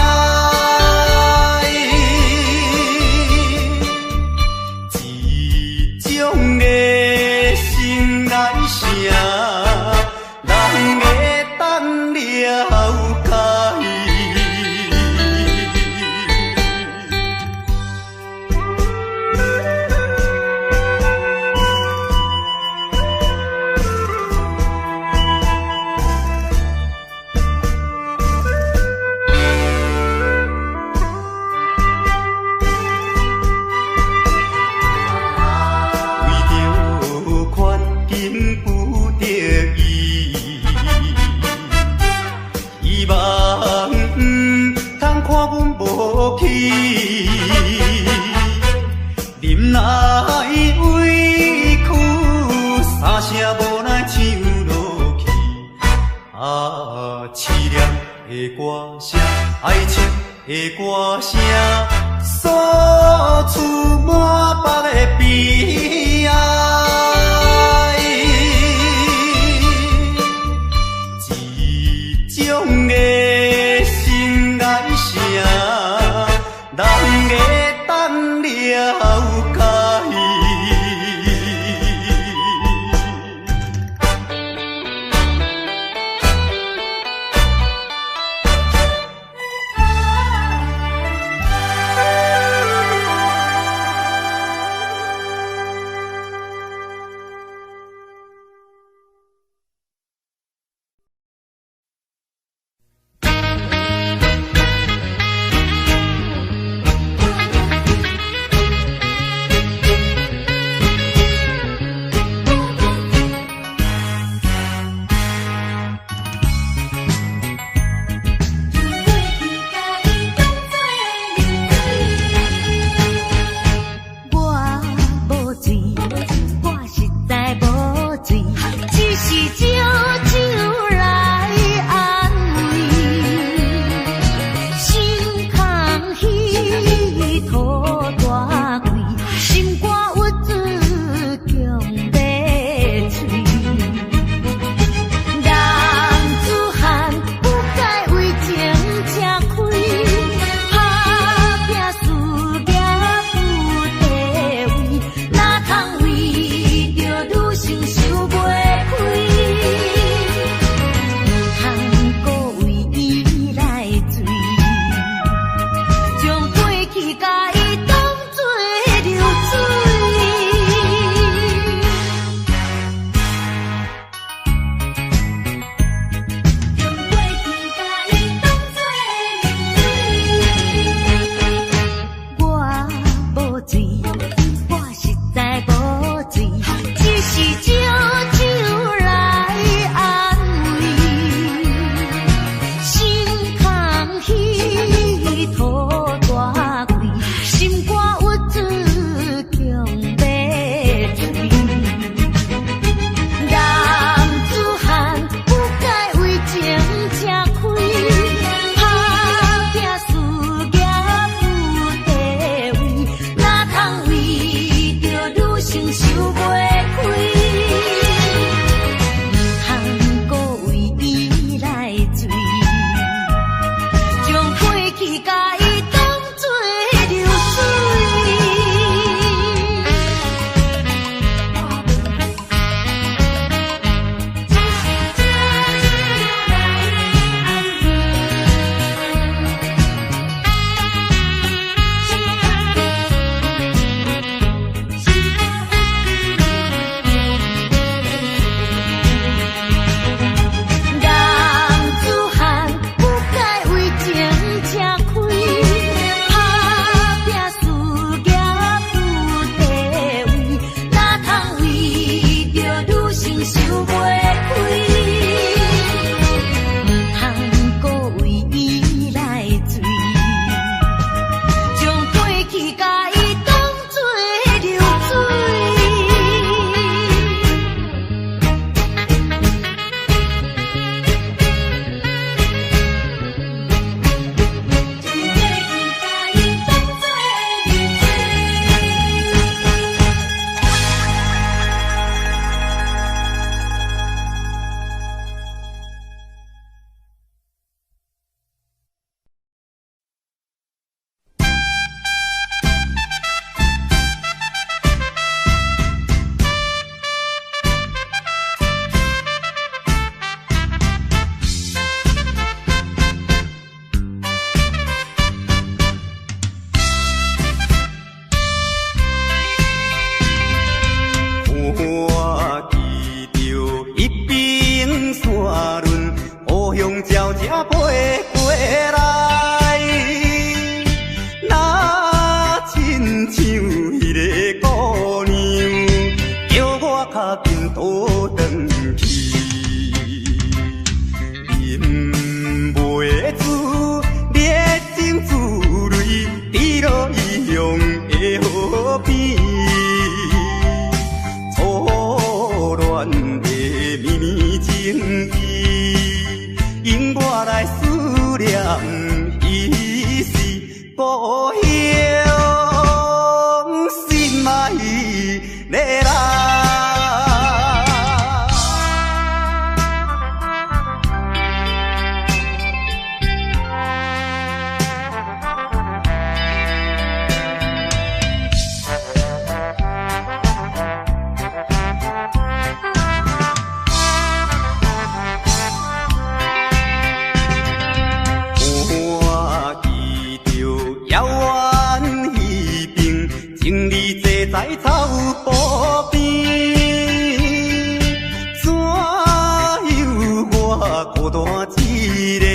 一种的心内声，人会等了解。希望通看阮无去，忍耐委屈，三声无奈唱落去。凄凉的歌声，哀情的歌声，诉出满腹的悲哀。一种的心内声，人会等了解。紧倒转去，饮袂住烈情自泪，滴落异乡的河边。初恋的绵绵情意，因我来思念彼时故乡。心爱的人。在草坡边，怎有我孤单一个，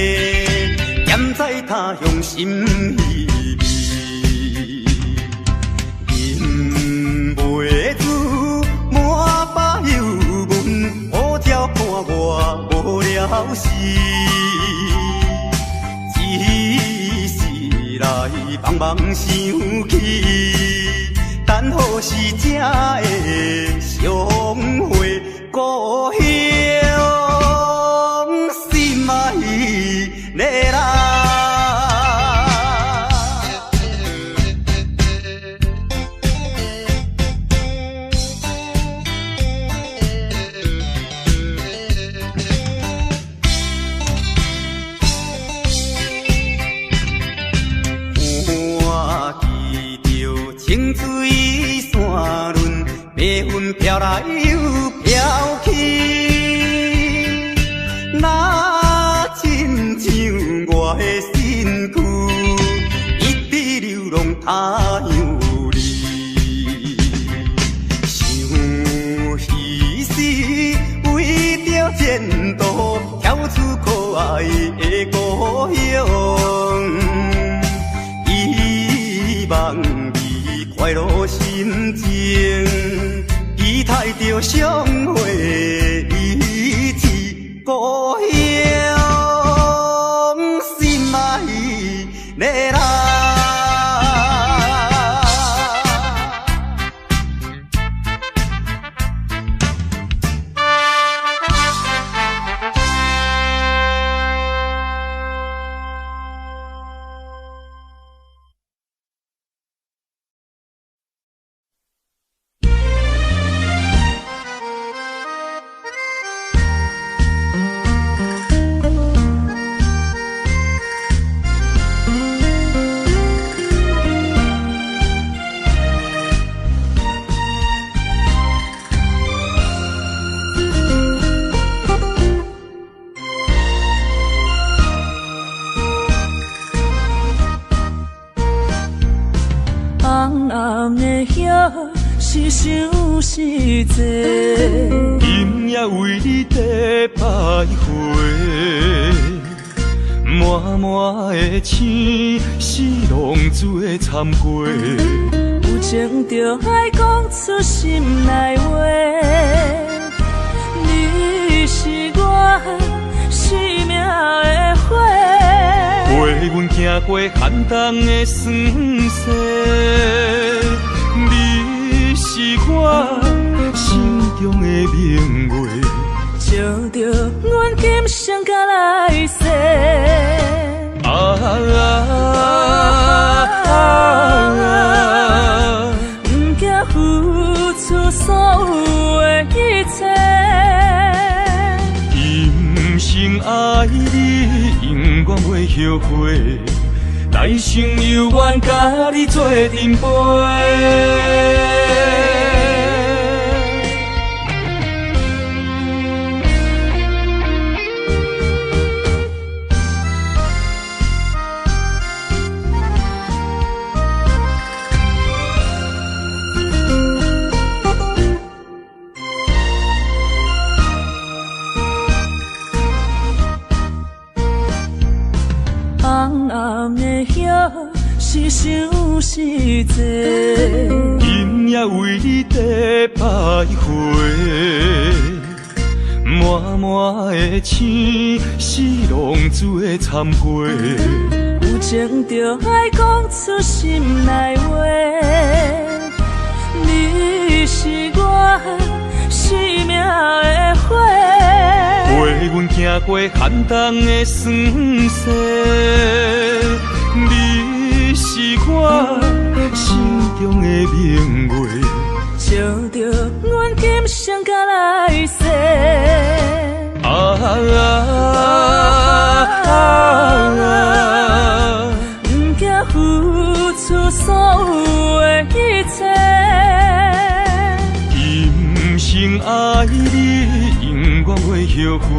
踮在他乡心稀微，饮袂住满巴忧闷，好鸟伴我无聊时，一时来茫茫想起。等何时才会相会故乡？心爱的人。清水山峦，白云飘来又飘去，那亲像我的身躯，一直流浪他乡里。想彼时为着前途，跳出可爱的故乡，希望快乐心情，期待着相会一起故乡，心爱的人。是想是多，今夜为你在徘徊，满满的星是浪做参过，有情就爱讲出心内话。你是我生命的花，陪阮行过寒冬的酸涩。你是我心中的明月，照着阮今生甲来世。不惊付出所有的一切，今生爱你，永远袂后悔。来生有缘，甲你做阵陪。红暗的夜，是想是济，今夜为你地徘徊，满满的青是浪子的忏悔。有情就爱讲出心内话，你是我生命的花，陪阮行过寒冬的酸涩，你是我心中的明月，照着阮今生甲来世。不惊付出所有的一切，今生爱你，永远袂后悔。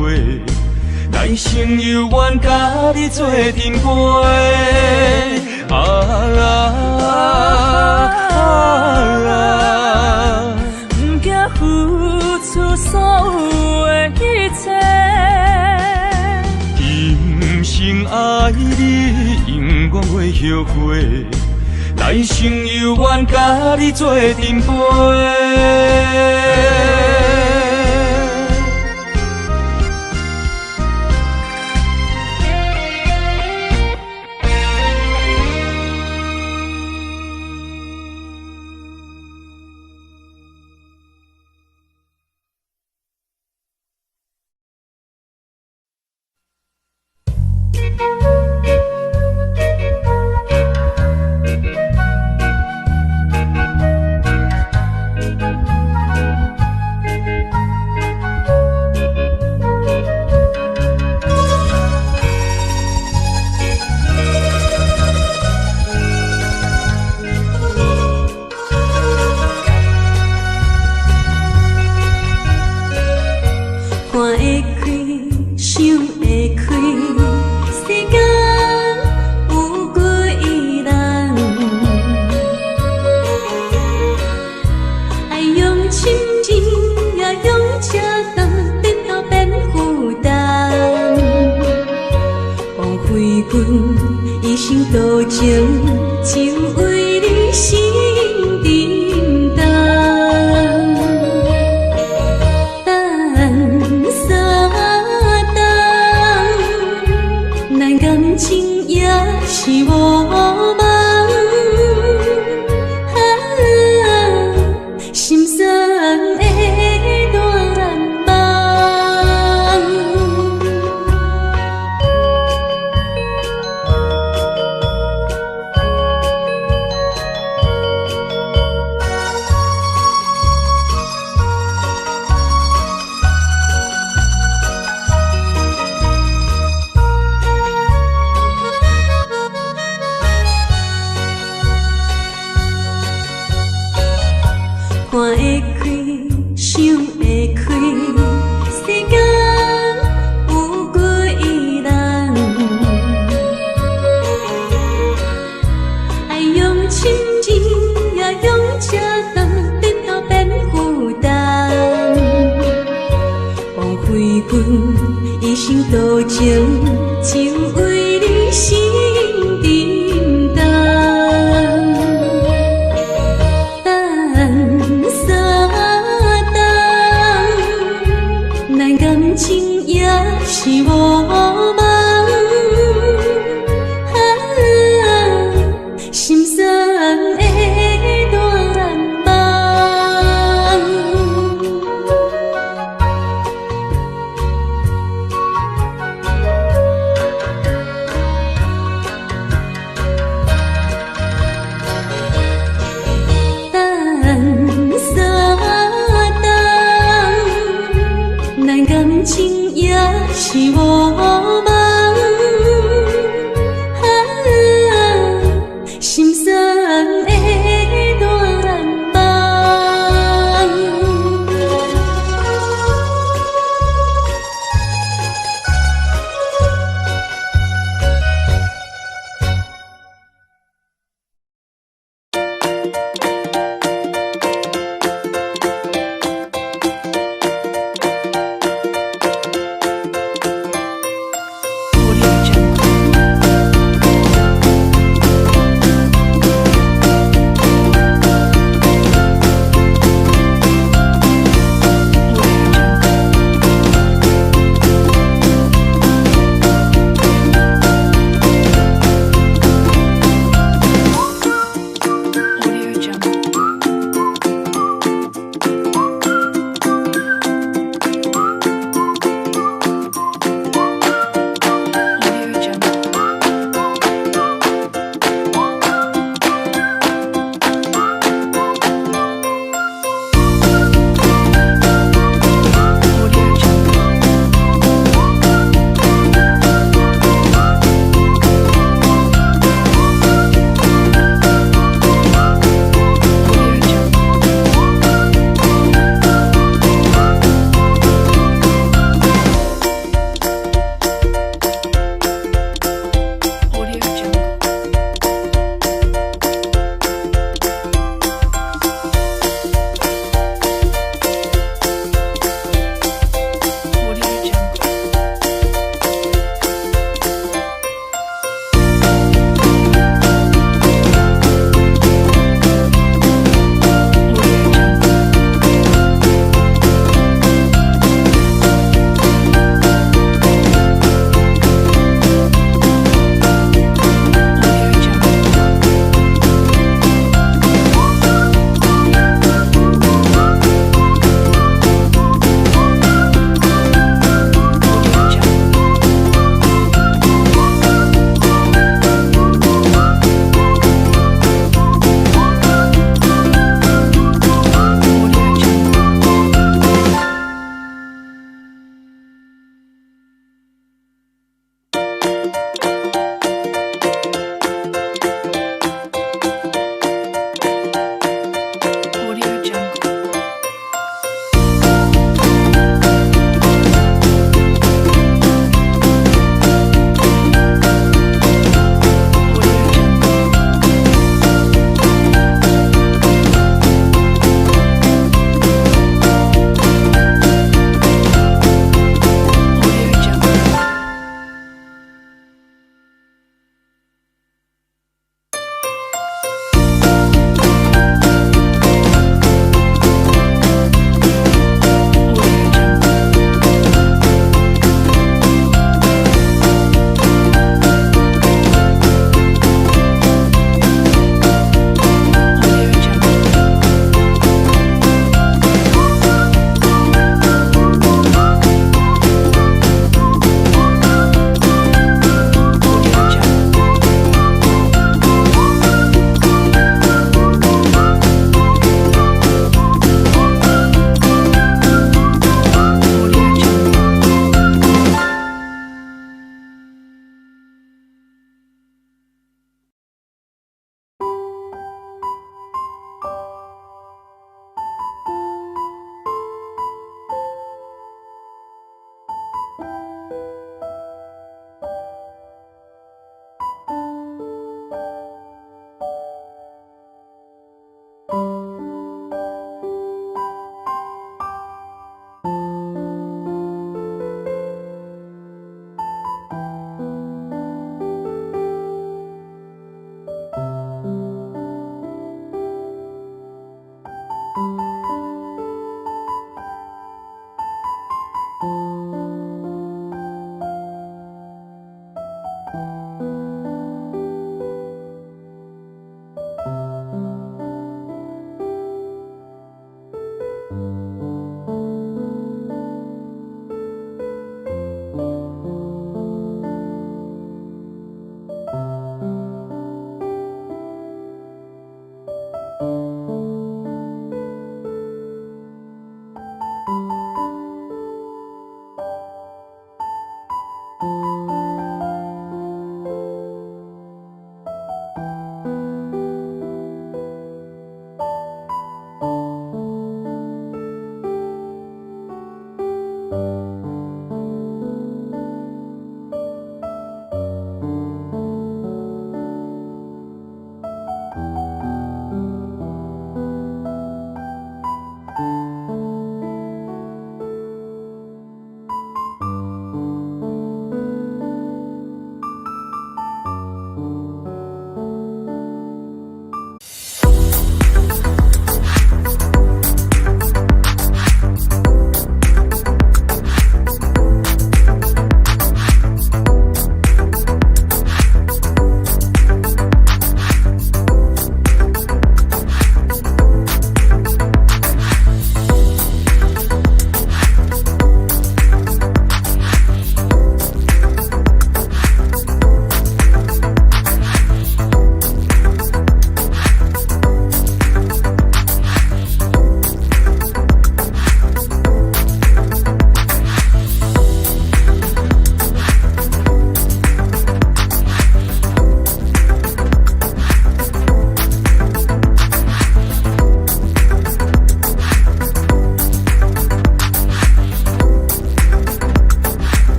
来生有缘甲你做阵陪。不惊付出所有的一切。今生爱你，永远袂后悔。来生有缘甲你做阵陪。情也是我梦。